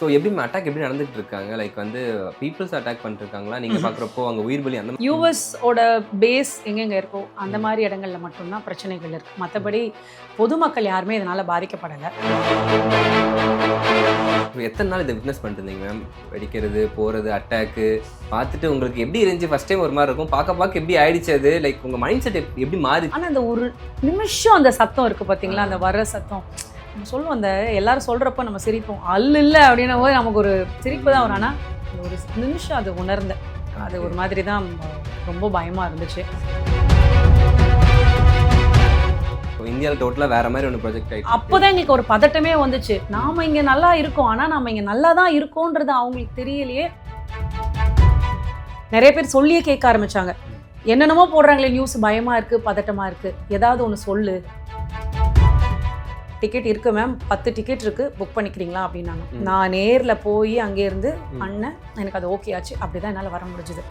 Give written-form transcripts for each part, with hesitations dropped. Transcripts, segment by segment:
So எப்படி attack எப்படி நடந்துட்டு இருக்காங்க? லைக் வந்து பீப்புள்ஸ் அட்டாக் பண்ணிட்டு இருக்காங்களா? நீங்க பார்க்குறப்போ அங்கே உயிர் பலி அந்த யூஎஸோட பேஸ் எங்கெங்க இருக்கோ அந்த மாதிரி இடங்கள்ல மட்டும்தான் பிரச்சனைகள் இருக்கு. மற்றபடி பொதுமக்கள் யாருமே இதனால பாதிக்கப்படலை. எத்தனை நாள் இதை விட்னஸ் பண்ணிட்டு இருந்தீங்க மேம்? வெடிக்கிறது, போகிறது, அட்டாக்கு பார்த்துட்டு உங்களுக்கு எப்படி இருந்துச்சு? ஃபர்ஸ்ட் டைம் ஒரு மாதிரி இருக்கும், பார்க்க எப்படி ஆயிடுச்சு அது? லைக் உங்கள் மைண்ட் செட் எப்படி மாறி? ஆனால் அந்த ஒரு நிமிஷம் அந்த சத்தம் இருக்கு பார்த்தீங்களா, அந்த வர்ற சத்தம் நம்ம சொல்லுவோம், அந்த எல்லாரும் சொல்றப்ப நம்ம சிரிப்போம், இல்லை அப்படின்ன போது நமக்கு ஒரு சிரிப்பு தான் வரும். ஆனால் ஒரு நிமிஷம் அது உணர்ந்தேன். அது ஒரு மாதிரி தான் ரொம்ப பயமா இருந்துச்சு. இந்தியாவில் டோட்டலாக வேற மாதிரி ஒன்று ப்ராஜெக்ட் ஆகிடுச்சு. அப்போதான் எங்களுக்கு ஒரு பதட்டமே வந்துச்சு. நாம இங்கே நல்லா இருக்கோம், ஆனால் நம்ம இங்கே நல்லா தான் இருக்கோன்றது அவங்களுக்கு தெரியலையே. நிறைய பேர் சொல்லியே கேட்க ஆரம்பிச்சாங்க, என்னென்னமோ போடுறாங்களே நியூஸ், பயமா இருக்கு, பதட்டமா இருக்கு, ஏதாவது ஒன்று சொல்லு. டிக்கெட் இருக்கு மேம், 10 டிக்கெட் இருக்கு, புக் பண்ணிக்கிறீங்களா அப்படின்னாங்க. நான் நேரில் போய் அங்கேருந்து பண்ணேன், எனக்கு அது ஓகே ஆச்சு. அப்படிதான் என்னால் வர முடிஞ்சுது.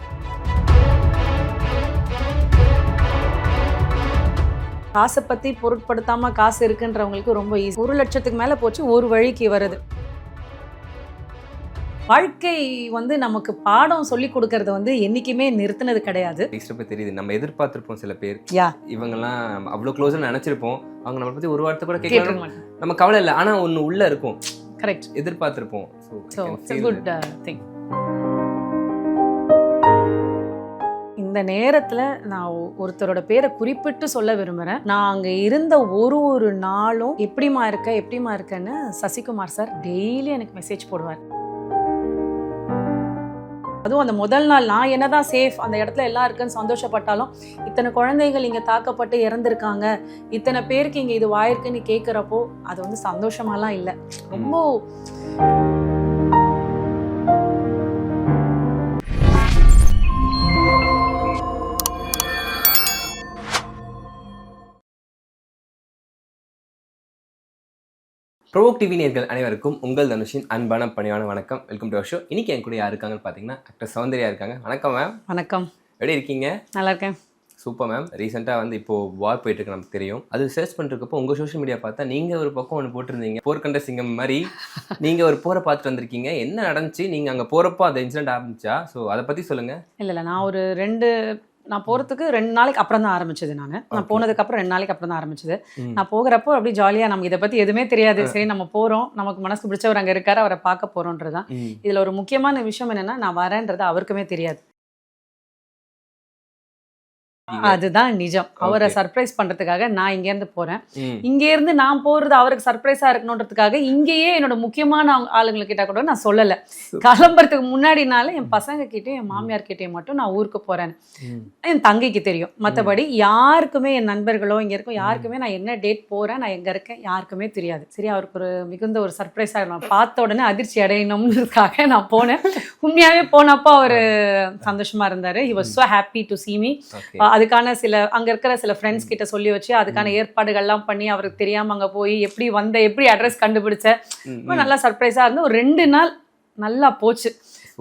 காசை பற்றி பொருட்படுத்தாமல் காசு இருக்குன்றவங்களுக்கு ரொம்ப ஈஸி. 1 லட்சத்துக்கு மேலே போச்சு ஒரு வழிக்கு வருது. வாழ்க்கை வந்து நமக்கு பாடம் சொல்லி கொடுக்கறது வந்து என்னைக்குமே நிறுத்தினது கிடையாது. தெரியுது, நம்ம எதிர்பார்த்திருப்போம் சில பேர், இவங்கெல்லாம் அவ்வளோ க்ளோஸாக நினைச்சிருப்போம், அவங்க நம்மளை பற்றி ஒரு வார்த்தை கூட கேட்க மாட்டோம், நம்ம கவலை இல்லை, ஆனால் ஒன்று உள்ள இருக்கும். கரெக்ட், எதிர்பார்த்திருப்போம். So it's a good thing. இந்த நேரத்தில் நான் ஒருத்தரோட பேரை குறிப்பிட்டு சொல்ல விரும்புகிறேன். நான் அங்கே இருந்த ஒரு நாளும் எப்படிமா இருக்கேன்னு சசிகுமார் சார் டெய்லி எனக்கு மெசேஜ் போடுவார். அதுவும் அந்த முதல் நாள் நான் என்னதான் சேஃப், அந்த இடத்துல எல்லாம் இருக்குன்னு சந்தோஷப்பட்டாலும், இத்தனை குழந்தைகள் இங்கே தாக்கப்பட்டு இறந்துருக்காங்க, இத்தனை பேருக்கு இங்கே இது வாயிருக்குன்னு கேட்குறப்போ அது வந்து சந்தோஷமாலாம் இல்லை, ரொம்ப ப்ரோவோக் டிவி நேயர்கள் அனைவருக்கும் உங்கள் தனுஷின் அன்பான பணிவான வணக்கம். Welcome to our show. இன்னைக்கு என் கூட யார் இருக்காங்கன்னு பார்த்தீங்கன்னா ஆக்டர் சௌந்தர்யா இருக்காங்க. வணக்கம் மேம். வணக்கம். எப்படி இருக்கீங்க? நல்லா இருக்கேன். Super ma'am. ரீசெண்டாக வந்து இப்போ வார் போயிட்டு இருக்கு, நமக்கு தெரியும். அது சர்ச் பண்ணிருக்கப்போ உங்கள் சோஷியல் மீடியா பார்த்தா நீங்கள் ஒரு பக்கம் ஒன்று போட்டிருந்தீங்க, போர்க்கண்ட சிங்கம் மாதிரி நீங்கள் ஒரு போரை பார்த்துட்டு வந்திருக்கீங்க. என்ன நடந்துச்சு? நீங்கள் அங்கே போகிறப்போ அந்த இன்சிடென்ட் ஆரம்பிச்சா? ஸோ அதை பற்றி சொல்லுங்கள். இல்லை, நான் போகிறதுக்கு 2 நாளைக்கு அப்புறம் தான் ஆரம்பிச்சது. நான் போனதுக்கப்புறம் 2 நாளைக்கு அப்புறம் தான் ஆரம்பிச்சது. நான் போகிறப்போ அப்படி ஜாலியாக, நமக்கு இதை பற்றி எதுவுமே தெரியாது, சரி நம்ம போகிறோம், நமக்கு மனசு பிடிச்சவர் அங்கே இருக்காரு, அவரை பார்க்க போகிறோன்றதான். இதில் ஒரு முக்கியமான விஷயம் என்னென்னா, நான் வரேன்றது அவருக்குமே தெரியாது. அதுதான் நிஜம். அவரை சர்ப்ரைஸ் பண்றதுக்காக நான் இங்க இருந்து போறேன். இங்க இருந்து நான் போறது அவருக்கு சர்ப்ரைஸா இருக்கணும்ன்றதுக்காக இங்கேயே என்னோட முக்கியமான ஆளுங்களை கிட்ட கூட நான் சொல்லல. கிளம்புறதுக்கு முன்னாடினால என் பசங்க கிட்டயும் என் மாமியார் கிட்டயும் மட்டும் நான் ஊருக்கு போறேன், என் தங்கைக்கு தெரியும். மற்றபடி யாருக்குமே, என் நண்பர்களோ இங்க இருக்கும் யாருக்குமே நான் என்ன டேட் போறேன், நான் எங்க இருக்கேன் யாருக்குமே தெரியாது. சரி, அவருக்கு ஒரு மிகுந்த ஒரு சர்ப்ரைஸா இருக்கணும், பார்த்த உடனே அதிர்ச்சி அடையணும்ன்றதுக்காக நான் போனேன். உண்மையாவே போனப்போ அவரு சந்தோஷமா இருந்தாரு. he was so happy to see me. அதுக்கான அங்க இருக்கிற சில ஃப்ரெண்ட்ஸ் கிட்ட சொல்லி வச்சு அதுக்கான ஏற்பாடுகள்லாம் பண்ணி, அவருக்கு தெரியாம அங்க போய் எப்படி அட்ரஸ் கண்டுபிடிச்ச, நல்லா சர்ப்ரைஸா இருந்து ஒரு 2 நாள் நல்லா போச்சு.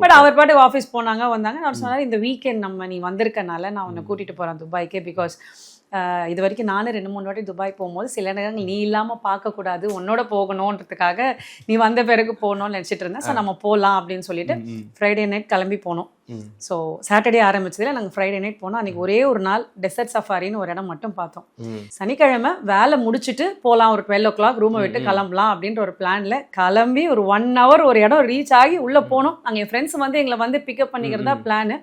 பட் அவர் பாட்டு ஆஃபீஸ் போனாங்க வந்தாங்க. அவர் சொன்னாரு, இந்த வீக்கெண்ட் நீ வந்திருக்கனால நான் உன்னை கூட்டிட்டு போறேன் துபாய்க்கு. பிகாஸ் இது வரைக்கும் நானே 2-3 வாட்டி துபாய் போகும்போது சில நேரங்கள் நீ இல்லாமல் பார்க்கக்கூடாது, உன்னோட போகணுன்றதுக்காக நீ வந்த பிறகு போகணும்னு நினச்சிட்டு இருந்தேன். ஸோ நம்ம போகலாம் அப்படின்னு சொல்லிட்டு ஃப்ரைடே நைட் கிளம்பி போனோம். ஸோ சாட்டர்டே ஆரம்பிச்சதுல நாங்கள் ஃப்ரைடே நைட் போனோம். அன்றைக்கி ஒரே ஒரு நாள் டெசர்ட் சஃபாரின்னு ஒரு இடம் மட்டும் பார்த்தோம். சனிக்கிழமை வேலை முடிச்சுட்டு போகலாம், ஒரு 12 o'clock ரூமை விட்டு கிளம்பலாம் அப்படின்ற ஒரு பிளானில் கிளம்பி ஒரு 1 hour ஒரு இடம் ரீச் ஆகி உள்ளே போனோம். அங்கே என் ஃப்ரெண்ட்ஸ் வந்து எங்களை வந்து பிக்கப் பண்ணிக்கிறதா பிளானு.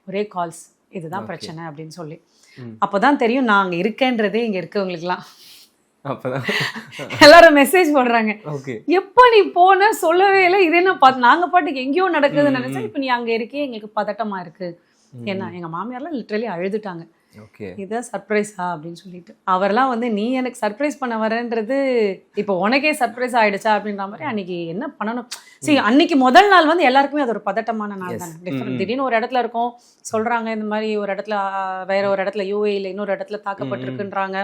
ஒரே கால்ஸ், இதுதான் பிரச்சனை அப்படின்னு சொல்லி. அப்போதான் தெரியும் நான் அங்கே இருக்கேன்றதே இங்கே இருக்கவங்களுக்குலாம். எல்லாரும் மெசேஜ் போடுறாங்க, எப்ப நீ போன சொல்லவே இல்லை, இது என்ன நாங்க பாட்டுக்கு எங்கேயோ நடக்குதுன்னு நினைச்சா இப்ப நீ அங்க இருக்கே, எங்களுக்கு பதட்டமா இருக்கு. ஏன்னா எங்க மாமியார்லாம் லிட்டரலி அழுதுட்டாங்க, இதான் சர்ப்ரைஸா அப்படின்னு சொல்லிட்டு. அவர்லாம் வந்து நீ எனக்கு சர்ப்ரைஸ் பண்ண வரேன்றது இப்போ உனக்கே சர்ப்ரைஸ் ஆயிடுச்சா அப்படின்ற மாதிரி. அன்னைக்கு என்ன பண்ணணும், சரி அன்னைக்கு முதல் நாள் வந்து எல்லாருக்குமே அது ஒரு பதட்டமான நாள் தானே. டிஃப்ரெண்ட், திடீர்னு ஒரு இடத்துல இருக்கோம், சொல்றாங்க இந்த மாதிரி ஒரு இடத்துல, வேற ஒரு இடத்துல யூஏஇல இன்னொரு இடத்துல தாக்கப்பட்டிருக்குன்றாங்க,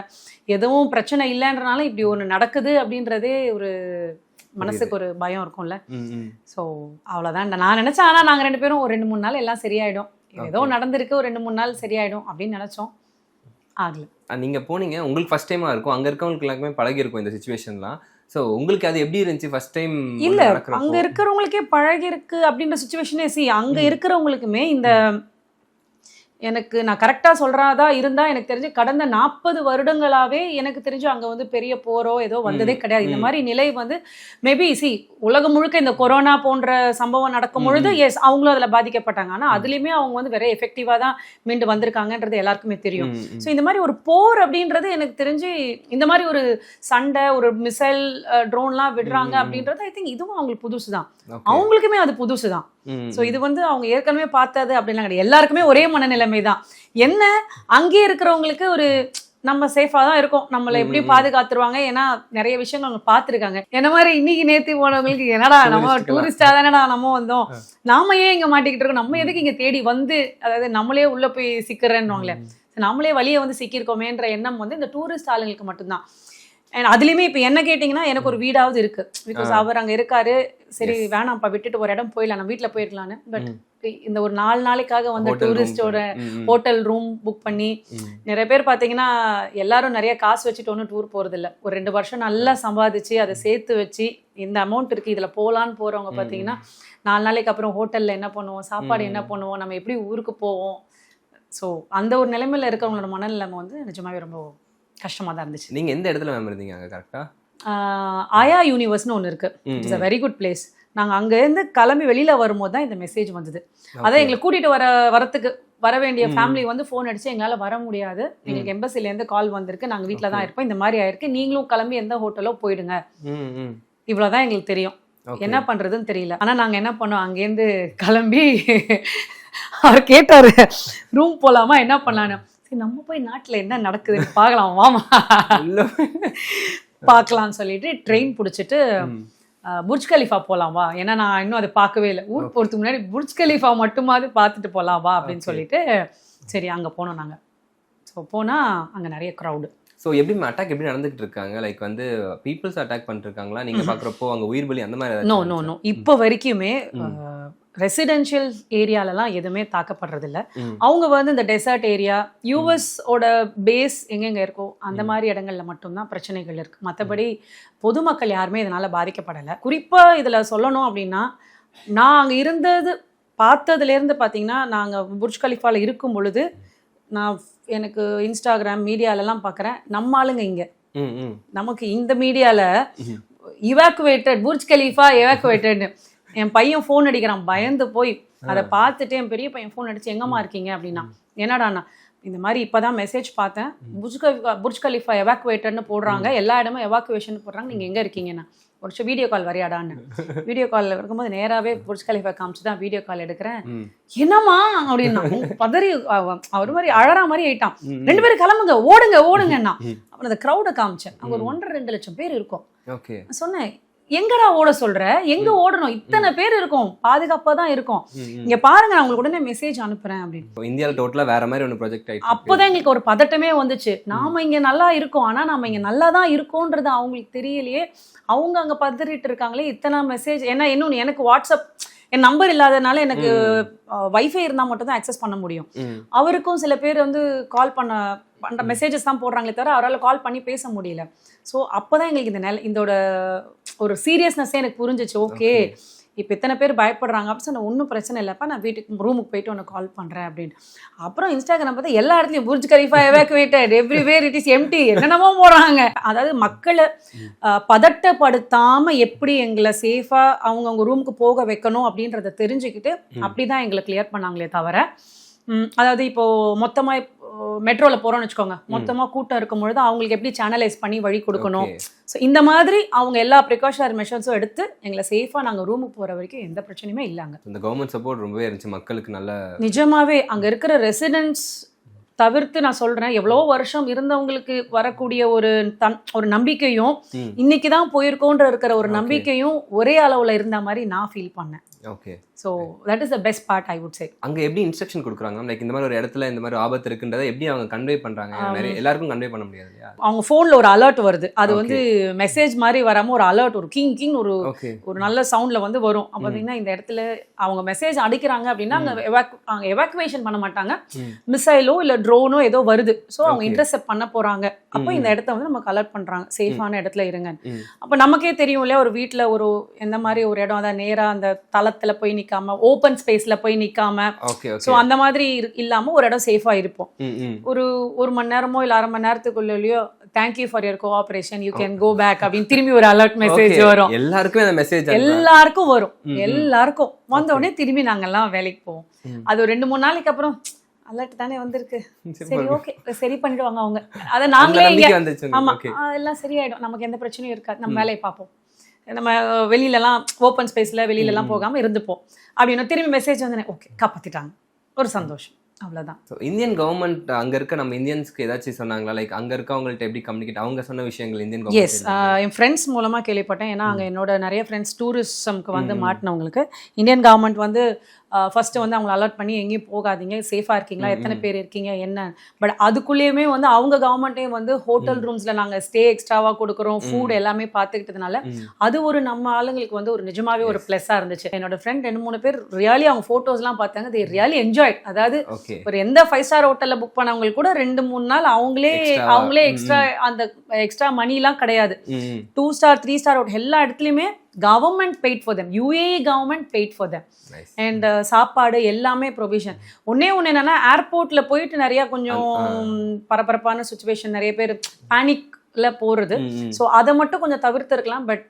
எதுவும் பிரச்சனை இல்லைன்றனால இப்படி ஒன்று நடக்குது அப்படின்றதே ஒரு மனசுக்கு ஒரு பயம் இருக்கும்ல. ஸோ அவ்வளோதான் நான் நினைச்சேன். ஆனால் நாங்கள் 2 பேரும் ஒரு 2-3 நாள் எல்லாம் சரியாயிடும், ஏதோ நடந்திருக்கு, ஒரு 2-3 நாள் சரியாயிடும் அப்படின்னு நினைச்சோம். ஆகல. நீங்கள் போனீங்க, உங்களுக்கு ஃபர்ஸ்ட் டைமாக இருக்கும், அங்கே இருக்கவங்களுக்கு எல்லாருக்குமே பழகி இருக்கும் இந்த சுச்சுவேஷன்லாம். சோ உங்களுக்கு அது எப்படி இருந்துச்சு ஃபர்ஸ்ட் டைம் இல்ல அங்க இருக்கிறவங்களுக்கே பழகி இருக்கு அப்படின்ற சுச்சுவேஷனே அங்க இருக்கிறவங்களுக்குமே இந்த எனக்கு நான் கரெக்டாக சொல்கிறதா இருந்தால் எனக்கு தெரிஞ்சு கடந்த 40 வருடங்களாகவே எனக்கு தெரிஞ்சு அங்கே வந்து பெரிய போரோ ஏதோ வந்ததே கிடையாது. இந்த மாதிரி நிலை வந்து மேபி உலகம் முழுக்க இந்த கொரோனா போன்ற சம்பவம் நடக்கும் பொழுது எஸ் அவங்களும் அதில் பாதிக்கப்பட்டாங்க. ஆனால் அதுலேயுமே அவங்க வந்து வெரி எஃபெக்டிவாக தான் மீண்டு வந்திருக்காங்கன்றது எல்லாருக்குமே தெரியும். ஸோ இந்த மாதிரி ஒரு போர் அப்படின்றது எனக்கு தெரிஞ்சு இந்த மாதிரி ஒரு சண்டை ஒரு மிசைல் ட்ரோன்லாம் விடுறாங்க அப்படின்றது ஐ திங்க் இதுவும் அவங்களுக்கு புதுசு தான், அவங்களுக்குமே அது புதுசு தான். ஸோ இது வந்து அவங்க ஏற்கனவே பார்த்தது அப்படின்லாம் கிடையாது, எல்லாருக்குமே ஒரே மனநிலைமை தான். என்ன அங்கே இருக்கிறவங்களுக்கு ஒரு நம்ம சேஃபா தான் இருக்கோம், நம்மளை எப்படி பாதுகாத்துருவாங்க, ஏன்னா நிறைய விஷயங்கள் அவங்க பார்த்துருக்காங்க. என்ன மாதிரி இன்னைக்கு நேத்தி போனவங்களுக்கு என்னடா நம்ம டூரிஸ்டா தானடா நம்ம வந்தோம், நாம ஏன் இங்க மாட்டிக்கிட்டு இருக்கோம், நம்ம எதுக்கு இங்க தேடி வந்து அதாவது நம்மளே உள்ள போய் சிக்கிறேன்னுவாங்களே, நம்மளே வழியை வந்து சிக்கியிருக்கோமேன்ற எண்ணம் வந்து இந்த டூரிஸ்ட் ஆளுங்களுக்கு மட்டும்தான். அதுலயுமே இப்ப என்ன கேட்டீங்கன்னா எனக்கு ஒரு வீடாவது இருக்கு, பிகாஸ் அவர் அங்க இருக்காரு, சரி வேணாம்ப்பா விட்டுட்டு ஒரு இடம் போயிடலாம், நம்ம வீட்டுல போயிருக்கலான்னு. பட் இந்த ஒரு 4 நாளைக்காக வந்து டூரிஸ்டோட ஹோட்டல் ரூம் புக் பண்ணி நிறைய பேர் பாத்தீங்கன்னா எல்லாரும் நிறைய காசு வச்சுட்டு ஒன்றும் டூர் போறது இல்லை, ஒரு 2 வருஷம் நல்லா சம்பாதிச்சு அதை சேர்த்து வச்சு இந்த அமௌண்ட் இருக்கு இதுல போலான்னு போறவங்க பாத்தீங்கன்னா 4 நாளைக்கு அப்புறம் ஹோட்டல்ல என்ன பண்ணுவோம், சாப்பாடு என்ன பண்ணுவோம், நம்ம எப்படி ஊருக்கு போவோம். ஸோ அந்த ஒரு நிலைமையில இருக்கிறவங்களோட மனநிலைமை வந்து நிஜமாவே ரொம்ப கஷ்டமா தான் இருந்துச்சு. நீங்க எந்த இடத்துல மேம் இருந்தீங்க அங்க கரெக்டா? ஆயா யூனிவர்ஸ்னு ஒன்று இருக்கு, it's a very good place. நாங்கள் அங்கேருந்து கிளம்பி வெளியில வரும்போது தான் இந்த மெசேஜ் வந்தது. அதான் எங்களை கூட்டிட்டு வர வேண்டிய ஃபேமிலி வந்து ஃபோன் அடிச்சு எங்களால் வர முடியாது, எங்களுக்கு எம்பசிலேருந்து கால் வந்திருக்கு, நாங்கள் வீட்டில் தான் இருப்போம், இந்த மாதிரி ஆயிருக்கு, நீங்களும் கிளம்பி எந்த ஹோட்டலோ போயிடுங்க, இவ்வளோதான் எங்களுக்கு தெரியும், என்ன பண்றதுன்னு தெரியல. ஆனால் நாங்கள் என்ன பண்ணோம், அங்கேருந்து கிளம்பி அவர் கேட்டாரு ரூம் போலாமா என்ன பண்ணலான்னு, நம்ம போய் நாட்டில் என்ன நடக்குதுன்னு பார்க்கலாம் வாமா பார்க்கலாம்னு சொல்லிட்டு ட்ரெயின் பிடிச்சிட்டு புர்ஜ் கலிஃபா போலாம் வா, ஏன்னா நான் இன்னும் அதை பார்க்கவே இல்லை, ஊருக்கு போகிறதுக்கு முன்னாடி புர்ஜ் கலிஃபா மட்டுமாவது பார்த்துட்டு போலாம் வா அப்படின்னு சொல்லிட்டு சரி அங்கே போனோம் நாங்கள். ஸோ போனால் அங்கே நிறைய க்ரௌடு. ஸோ எப்படி அட்டாக் எப்படி நடந்துகிட்டு இருக்காங்க, லைக் வந்து பீப்புள்ஸ் அட்டாக் பண்ணிருக்காங்களா நீங்க பார்க்குறப்போ அங்கே உயிர் பலி அந்த மாதிரி? நோ இப்போ வரைக்குமே ரெசிடென்ஷியல் ஏரியாலலாம் எதுவுமே தாக்கப்படுறதில்ல. அவங்க வந்து இந்த டெசர்ட் ஏரியா யூஎஸோட பேஸ் எங்கெங்க இருக்கோ அந்த மாதிரி இடங்கள்ல மட்டும்தான் பிரச்சனைகள் இருக்கு, மற்றபடி பொதுமக்கள் யாருமே இதனால பாதிக்கப்படலை. குறிப்பா இதுல சொல்லணும் அப்படின்னா நான் அங்க இருந்தது பார்த்ததுலேருந்து பார்த்தீங்கன்னா நாங்கள் புர்ஜ் கலிஃபால இருக்கும் பொழுது நான் எனக்கு இன்ஸ்டாகிராம் மீடியாலலாம் பார்க்குறேன், நம்ம ஆளுங்க இங்கே நமக்கு இந்த மீடியால இவாக்குவேட்டட் புர்ஜ் கலிஃபா எவாக்குவேட்டட்னு என் பையன் ஃபோன் அடிக்கிறான், பயந்து போய் அதை பார்த்துட்டு என் பெரிய பையன் ஃபோன் அடிச்சு எங்கம்மா இருக்கீங்க அப்படின்னா, என்னடாண்ணா இந்த மாதிரி இப்போதான் மெசேஜ் பார்த்தேன் புர்ஜ் கலிஃபா எவாக்குவேட்டட்னு போடுறாங்க, எல்லா இடமும் எவாக்குவேஷன் போடுறாங்க, நீங்கள் எங்கே இருக்கீங்கன்னா ஒரு வீடியோ கால் வரையாடான்னு. வீடியோ காலில் இருக்கும்போது நேராகவே புர்ஜ் கலிஃபா காமிச்சு தான் வீடியோ கால் எடுக்கிறேன். என்னம்மா அப்படின்னா பதறி அவர் மாதிரி அழறா மாதிரி ஆயிட்டான், 2 பேரும் கிளம்புங்க ஓடுங்கன்னா. அப்புறம் அந்த க்ரௌடை காமிச்சேன், அங்கே ஒரு 1.5-2 லட்சம் பேர் இருக்கும். சொன்னேன் எங்கடா ஓட சொல்ற, எங்க ஓடணும், இத்தனை பேர் இருக்கும், பாதுகாப்பா தான் இருக்கும், இங்க பாருங்க நான் உங்களுக்கு உடனே மெசேஜ் அனுப்புறேன் அப்படின்னு. இந்தியால டோட்டலா வேற மாதிரி ஒரு ப்ராஜெக்ட் ஆயிடுச்சு. அப்போதான் எங்களுக்கு ஒரு பதட்டமே வந்துச்சு, நாம இங்க நல்லா இருக்கோம் ஆனா நாம இங்க நல்லா தான் இருக்கோன்றது அவங்களுக்கு தெரியலையே, அவங்க அங்க பதறிட்டு இருக்காங்களே இத்தனை மெசேஜ். ஏன்னா இன்னொன்னு எனக்கு வாட்ஸ்அப் என் நம்பர் இல்லாதனால எனக்கு வைஃபை இருந்தா மட்டும் தான் அக்சஸ் பண்ண முடியும். அவருக்கும் சில பேர் வந்து கால் பண்ற மெசேஜஸ் தான் போடுறாங்களே தவிர அவரால் கால் பண்ணி பேச முடியல. ஸோ அப்போதான் எங்களுக்கு இதோட ஒரு சீரியஸ்னஸே எனக்கு புரிஞ்சிச்சு. ஓகே இப்போ இத்தனை பேர் பயப்படுறாங்க அப்படின்னு சொன்ன ஒன்றும் பிரச்சனை இல்லைப்பா, நான் வீட்டுக்கு ரூமுக்கு போயிட்டு உனக்கு கால் பண்ணுறேன் அப்படின்னு. அப்புறம் இன்ஸ்டாகிராம் பார்த்தா எல்லா இடத்துலையும் Burj Khalifa evacuated everywhere it is empty என்னென்னமோ போடுறாங்க. அதாவது மக்களை பதட்டப்படுத்தாமல் எப்படி எங்களை சேஃபாக அவங்கவுங்க ரூமுக்கு போக வைக்கணும் அப்படின்றத தெரிஞ்சுக்கிட்டு அப்படி தான் எங்களை கிளியர் பண்ணாங்களே தவிர, அதாவது இப்போது மொத்தமாக மெட்ரோவில் போகிறோன்னு வச்சுக்கோங்க, மொத்தமாக கூட்டம் இருக்கும் பொழுது அவங்களுக்கு எப்படி சேனலைஸ் பண்ணி வழி கொடுக்கணும். ஸோ இந்த மாதிரி அவங்க எல்லா ப்ரிகாஷனரி மெஷர்ஸும் எடுத்து எங்களை சேஃபாக நாங்கள் ரூமுக்கு போகிற வரைக்கும் எந்த பிரச்சனையுமே இல்லைங்க. இந்த கவர்மெண்ட் சப்போர்ட் ரொம்பவே இருந்துச்சு மக்களுக்கு. நல்ல நிஜமாவே அங்கே இருக்கிற ரெசிடென்ட்ஸ் தவிர்த்து நான் சொல்கிறேன், எவ்வளோ வருஷம் இருந்தவங்களுக்கு வரக்கூடிய ஒரு நம்பிக்கையும் இன்னைக்கு தான் போயிருக்கோன்ற இருக்கிற ஒரு நம்பிக்கையும் ஒரே அளவில் இருந்த மாதிரி நான் ஃபீல் பண்ணேன். Okay, so that is the best part I would say. அங்கே எப்படி இன்ஸ்ட்ரக்ஷன் கொடுக்குறாங்க, லைக் இந்த மாதிரி ஒரு இடத்துல இந்த மாதிரி ஆபத்து இருக்குன்றதை எப்படி அவங்க கன்வே பண்ணுறாங்க? நிறைய எல்லாருக்கும் கன்வே பண்ண முடியாது இல்லையா? அவங்க ஃபோனில் ஒரு அலர்ட் வருது, அது வந்து மெசேஜ் மாதிரி வராமல் ஒரு அலர்ட், ஒரு கிங் ஒரு நல்ல சவுண்டில் வந்து வரும். அப்போ பார்த்தீங்கன்னா இந்த இடத்துல அவங்க மெசேஜ் அடிக்கிறாங்க அப்படின்னா அங்கே எவாக்குவேஷன் பண்ண மாட்டாங்க, மிசைலோ இல்லை ட்ரோனோ ஏதோ வருது, ஸோ அவங்க இன்டர்செப்ட் பண்ண போகிறாங்க அப்போ இந்த இடத்த வந்து நமக்கு அலர்ட் பண்றாங்க, சேஃபான இடத்துல இருங்க. அப்ப நமக்கே தெரியும் இல்லையா, ஒரு வீட்ல ஒரு எந்த மாதிரி ஒரு இடம், அதான் நேரா அந்த தளத்துல போய் நிக்காம ஓப்பன் ஸ்பேஸ்ல போய் நிக்காம, ஸோ அந்த மாதிரி இல்லாம ஒரு இடம் சேஃபா இருப்போம். ஒரு மணி நேரமோ இல்ல அரை மணி நேரத்துக்குள்ளயோ thank you for your cooperation, you can go back அப்படின்னு திரும்பி ஒரு அலர்ட் மெசேஜ் வரும். எல்லாருக்கும் அந்த மெசேஜ் எல்லாருக்கும் வரும். எல்லாருக்கும் வந்த உடனே திரும்பி நாங்கெல்லாம் வேலைக்கு போவோம். அது ஒரு 2-3 நாளைக்கு அப்புறம் அலர்ட் தானே வந்திருக்கு, சரி ஓகே சரி பண்ணிடுவாங்க அவங்க. அதை நாங்களே ஆமா அதெல்லாம் சரியாயிடும், நமக்கு எந்த பிரச்சனையும் இருக்காது, நம்ம வேலையை பார்ப்போம், நம்ம வெளியிலலாம் ஓப்பன் ஸ்பேஸ்ல வெளியிலலாம் போகாம இருந்துப்போம் அப்படின்னு திரும்பி மெசேஜ் வந்து ஓகே காப்பாத்திட்டாங்க, ஒரு சந்தோஷம், அவ்வளவுதான். இந்தியன் கவர்மெண்ட் அங்க இருக்க நம்ம இந்தியன்ஸ்க்கு ஏதாச்சும் சொன்னாங்களா, லைக் அங்க இருக்கவங்கள்ட்ட எப்படி கம்யூனிகேட், அவங்க சொன்ன விஷயங்கள் இந்தியன் எஸ் என் ஃப்ரெண்ட்ஸ் மூலமா கேள்விப்பட்டேன். ஏன்னா அங்க என்னோட நிறைய ஃப்ரெண்ட்ஸ் டூரிசம்க்கு வந்து மாட்டினவங்களுக்கு இந்தியன் கவர்மெண்ட் வந்து ஃபர்ஸ்ட் வந்து அவங்களை அலர்ட் பண்ணி எங்கேயும் போகாதீங்க, சேஃபா இருக்கீங்களா, எத்தனை பேர் இருக்கீங்க என்ன. பட் அதுக்குள்ளேயுமே வந்து அவங்க கவர்மெண்ட்டே வந்து ஹோட்டல் ரூம்ஸ்ல நாங்க ஸ்டே எக்ஸ்ட்ராவா கொடுக்குறோம், ஃபுட் எல்லாமே பார்த்துக்கிட்டதுனால அது ஒரு நம்ம ஆளுங்களுக்கு வந்து ஒரு நிஜமாவே ஒரு பிளஸ்ஸா இருந்துச்சு. என்னோட ஃப்ரெண்ட் 2-3 பேர் ரியலி அவங்க போட்டோஸ் எல்லாம் பார்த்தாங்க, தே ரியலி என்ஜாய். அதாவது ஒரு எந்த 5 ஸ்டார் ஹோட்டல்ல புக் பண்ணவங்களுக்கு கூட 2-3 நாள் அவங்களே எக்ஸ்ட்ரா அந்த எக்ஸ்ட்ரா மணி எல்லாம் கிடையாது. 2 ஸ்டார் 3 ஸ்டார் ஹோட்டல் எல்லா இடத்துலயுமே government paid for them, UAE government paid for them. And சாப்பாடு எல்லாமே ப்ரொவிஷன். ஒன்னே என்னன்னா ஏர்போர்ட்ல போயிட்டு நிறைய கொஞ்சம் பரபரப்பான சுச்சுவேஷன், நிறைய பேர் பேனிக்ல போறது, ஸோ அதை மட்டும் கொஞ்சம் தவிர்த்து இருக்கலாம். பட்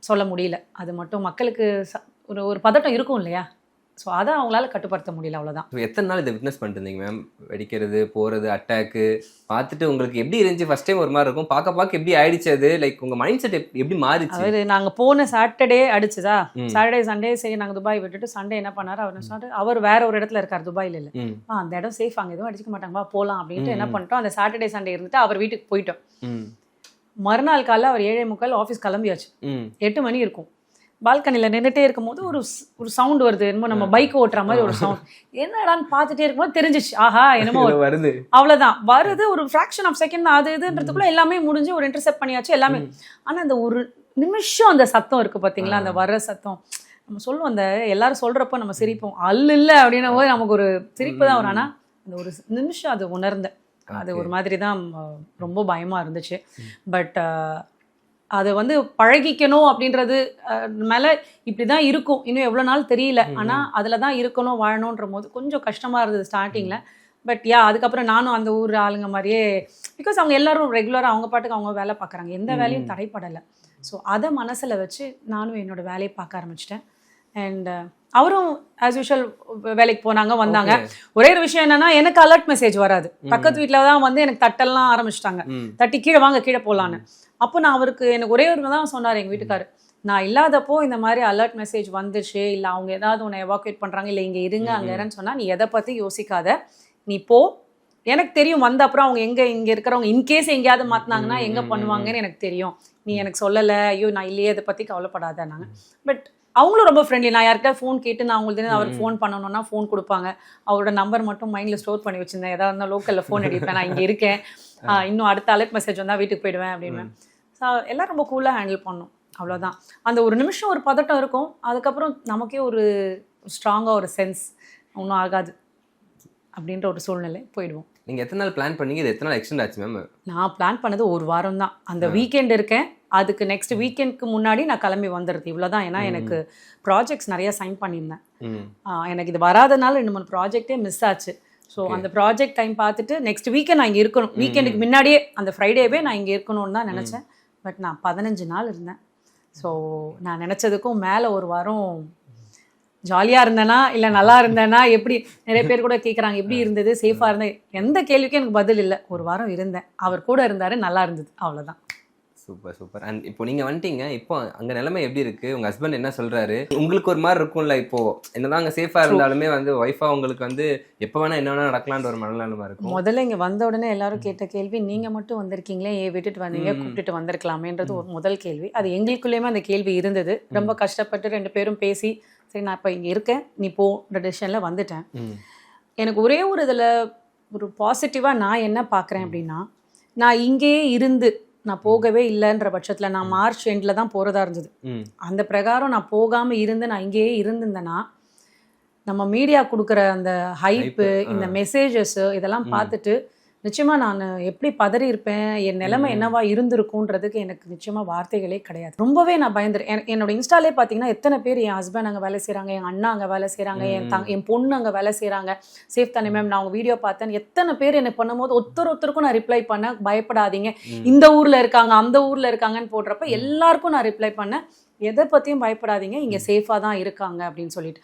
சொல்ல முடியல, அது மட்டும் மக்களுக்கு ஒரு பதட்டம் இருக்கும் இல்லையா, ஸோ அதை அவங்களால கட்டுப்படுத்த முடியல, அவ்வளோதான். எத்தனை நாள் இதை விட்னஸ் பண்ணிருந்தீங்க மேம்? வெடிக்கிறது, போகிறது, அட்டாக்கு பார்த்துட்டு உங்களுக்கு எப்படி இருந்துச்சு? ஃபர்ஸ்ட் டைம் ஒரு மாதிரி இருக்கும், பார்க்க எப்படி ஆயிடுச்சு அது, லைக் உங்கள் மைண்ட் செட் எப்படி மாறிச்சு? அதாவது நாங்கள் போன சாட்டர்டே அடிச்சுதா, சாட்டர்டே சண்டே சரி நாங்கள் துபாய் விட்டுட்டு சண்டே என்ன பண்ணாரு, அவர் சொன்னாரு அவர் வேற ஒரு இடத்துல இருக்கார், துபாயில் இல்லை, அந்த இடம் சேஃப், அங்கே எதுவும் அடிச்சுக்க மாட்டாங்கப்பா போகலாம் அப்படின்ட்டு என்ன பண்ணிட்டோம், அந்த சாட்டர்டே சண்டே இருந்துட்டு அவர் வீட்டுக்கு போயிட்டோம். மறுநாள் காலைல அவர் 7:45 ஆஃபீஸ் கிளம்பியாச்சு. 8 மணி இருக்கும். பால்கனியில் நின்றுட்டே இருக்கும்போது ஒரு சவுண்ட் வருது, என்னமோ நம்ம பைக் ஓட்டுற மாதிரி ஒரு சவுண்ட். என்னடான்னு பார்த்துட்டே இருக்கும்போது தெரிஞ்சிச்சு, ஆஹா என்னமோ வருது, அவ்வளோதான் வருது. ஒரு ஃப்ராக்ஷன் ஆஃப் செகண்ட் அது இதுன்றதுக்குள்ள எல்லாமே முடிஞ்சு ஒரு இன்டர்செப்ட் பண்ணியாச்சு எல்லாமே. ஆனால் அந்த ஒரு நிமிஷம் அந்த சத்தம் இருக்கு பார்த்தீங்களா, அந்த வர்ற சத்தம் நம்ம சொல்லுவோம், அந்த எல்லாரும் சொல்றப்ப நம்ம சிரிப்போம், இல்லை அப்படின்னும் போது நமக்கு ஒரு சிரிப்பு தான் வரும். ஆனால் அந்த ஒரு நிமிஷம் அது உணர்ந்தேன், அது ஒரு மாதிரி தான் ரொம்ப பயமா இருந்துச்சு. பட் அதை வந்து பழகிக்கணும் அப்படின்றது மேலே இப்படி தான் இருக்கும், இன்னும் எவ்வளோ நாள் தெரியல, ஆனால் அதில் தான் இருக்கணும் வாழணுன்ற போது கொஞ்சம் கஷ்டமாக இருந்தது ஸ்டார்டிங்கில். பட் அதுக்கப்புறம் நானும் அந்த ஊர் ஆளுங்க மாதிரியே, பிகாஸ் அவங்க எல்லாரும் ரெகுலராக அவங்க பாட்டுக்கு அவங்க வேலை பார்க்குறாங்க, எந்த வேலையும் தடைப்படலை. ஸோ அதை மனசில் வச்சு நானும் என்னோட வேலையை பார்க்க ஆரம்பிச்சிட்டேன். அண்ட் அவரும் ஆஸ் யூஷுவல் வேலைக்கு போனாங்க வந்தாங்க. ஒரே ஒரு விஷயம் என்னன்னா, எனக்கு அலர்ட் மெசேஜ் வராது, பக்கத்து வீட்டில் தான் வந்து எனக்கு தட்டெல்லாம் ஆரம்பிச்சிட்டாங்க, தட்டி கீழே வாங்க கீழே போகலான்னு. அப்போ நான் அவருக்கு எனக்கு ஒரே ஒரு தான் சொன்னார் எங்கள் வீட்டுக்காரு, நான் இல்லாதப்போ இந்த மாதிரி அலர்ட் மெசேஜ் வந்துச்சு, இல்லை அவங்க ஏதாவது உன்னை எவாக்குவேட் பண்ணுறாங்க, இல்லை இங்கே இருங்க அங்கே இருன்னு சொன்னால் நீ எதை பற்றி யோசிக்காத, நீ போ, எனக்கு தெரியும் வந்த அப்புறம் அவங்க இங்கே இருக்கிறவங்க இன்கேஸ் எங்கேயாவது மாற்றினாங்கன்னா எங்கே பண்ணுவாங்கன்னு எனக்கு தெரியும், நீ எனக்கு சொல்லலை, ஐயோ நான் இல்லையே அதை பற்றி கவலைப்படாத நாங்கள். பட் அவங்களும் ரொம்ப ஃப்ரெண்ட்லி. நான் யார்கிட்ட ஃபோன் கேட்டு நான் உங்களுக்கு அவருக்கு ஃபோன் பண்ணணும்னா ஃபோன் கொடுப்பாங்க, அவரோட நம்பர் மட்டும் மைண்டில் ஸ்டோர் பண்ணி வச்சுருந்தேன், ஏதாவது இருந்தால் லோக்கலில் ஃபோன் அடிப்பேன், நான் இங்கே இருக்கேன், இன்னும் அடுத்த அலர்ட் மெசேஜ் வந்தால் வீட்டுக்கு போயிடுவேன் அப்படின்னு. ஸோ எல்லாம் ரொம்ப கூலாக ஹேண்டில் பண்ணோம், அவ்வளோதான். அந்த ஒரு நிமிஷம் ஒரு பதட்டம் இருக்கும், அதுக்கப்புறம் நமக்கே ஒரு ஸ்ட்ராங்காக ஒரு சென்ஸ் ஒன்றும் ஆகாது அப்படின்ற ஒரு சூழ்நிலை போயிடுவோம். நீங்கள் எத்தனை நாள் பிளான் பண்ணீங்க, இது எத்தனை நாள் எக்ஸ்டெண்ட் ஆச்சு மேம்? நான் பிளான் பண்ணது 1 வாரம் தான். அந்த வீக்கெண்ட் இருக்கேன், அதுக்கு நெக்ஸ்ட் வீக்கெண்டுக்கு முன்னாடி நான் கிளம்பி வந்துடுறது, இவ்வளோதான். ஏன்னா எனக்கு ப்ராஜெக்ட்ஸ் நிறைய சைன் பண்ணியிருந்தேன், எனக்கு இது வராதனால 2-3 ப்ராஜெக்டே மிஸ் ஆச்சு. ஸோ அந்த ப்ராஜெக்ட் டைம் பார்த்துட்டு நெக்ஸ்ட் வீக்கெண்ட் நான் இங்கே இருக்கணும், வீக்கெண்டுக்கு முன்னாடியே அந்த ஃப்ரைடேவே நான் இங்கே இருக்கணும்னு தான் நினச்சேன். பட் நான் 15 நாள் இருந்தேன். ஸோ நான் நினச்சதுக்கும் மேலே 1 வாரம் ஜாலியாக இருந்தேனா இல்லை நல்லா இருந்தேனா, எப்படி நிறைய பேர் கூட கேட்குறாங்க எப்படி இருந்தது, சேஃபாக இருந்தேன், எந்த கேள்விக்கும் எனக்கு பதில் இல்லை. 1 வாரம் இருந்தேன், அவர் கூட இருந்தார், நல்லா இருந்தது, அவ்வளோதான். Super super. அண்ட் இப்போ நீங்கள் வந்துட்டீங்க, இப்போ அங்கே நிலைமை எப்படி இருக்குது, உங்கள் ஹஸ்பண்ட் என்ன சொல்கிறாரு? உங்களுக்கு ஒரு மாதிரி இருக்கும்ல, இப்போது என்னதான் அங்கே சேஃபாக இருந்தாலுமே வந்து ஒய்ஃபாக உங்களுக்கு வந்து எப்போ வேணால் என்ன வேணால் நடக்கலான்ற ஒரு மனநிலைமை இருக்கும். முதல்ல இங்கே வந்த உடனே எல்லாரும் கேட்ட கேள்வி, நீங்கள் மட்டும் வந்திருக்கீங்களே, விட்டுட்டு வந்தீங்க, கூப்பிட்டுட்டு வந்திருக்கலாமேன்றது ஒரு முதல் கேள்வி. அது எங்களுக்குள்ளேயுமே அந்த கேள்வி இருந்தது. ரொம்ப கஷ்டப்பட்டு 2 பேரும் பேசி, சரி நான் இப்போ இங்கே இருக்கேன் நீ போன்ற டெசிஷனில் வந்துட்டேன். எனக்கு ஒரே ஒரு இதில் ஒரு பாசிட்டிவாக நான் என்ன பார்க்குறேன் அப்படின்னா, நான் இங்கேயே இருந்து நான் போகவே இல்லைன்ற பட்சத்தில், நான் மார்ச் எண்டில் தான் போகிறதா இருந்தது, அந்த பிரகாரம் நான் போகாமல் இருந்து நான் இங்கேயே இருந்திருந்தேன்னா, நம்ம மீடியா கொடுக்குற அந்த ஹைப்பு, இந்த மெசேஜஸ் இதெல்லாம் பார்த்துட்டு நிச்சயமா நான் எப்படி பதறி இருப்பேன், என் நிலைமை என்னவா இருந்திருக்கும்ன்றதுக்கு எனக்கு நிச்சயமா வார்த்தைகளே கிடையாது. ரொம்பவே நான் பயந்துருக்கேன். என்னோட இன்ஸ்டாலே பார்த்தீங்கன்னா எத்தனை பேர் என் ஹஸ்பண்ட் அங்கே வேலை செய்கிறாங்க, என் அண்ணா அங்கே வேலை செய்கிறாங்க, என் பொண்ணு அங்கே வேலை செய்கிறாங்க, சேஃப் தானே மேம், நான் அவங்க வீடியோ பார்த்தேன், எத்தனை பேர் எனக்கு பண்ணும்போது ஒருத்தருக்கும் நான் ரிப்ளை பண்ணேன், பயப்படாதீங்க, இந்த ஊரில் இருக்காங்க அந்த ஊரில் இருக்காங்கன்னு போடுறப்ப எல்லாருக்கும் நான் ரிப்ளை பண்ணேன், எதை பற்றியும் பயப்படாதீங்க, இங்கே சேஃபாக தான் இருக்காங்க அப்படின்னு சொல்லிட்டு.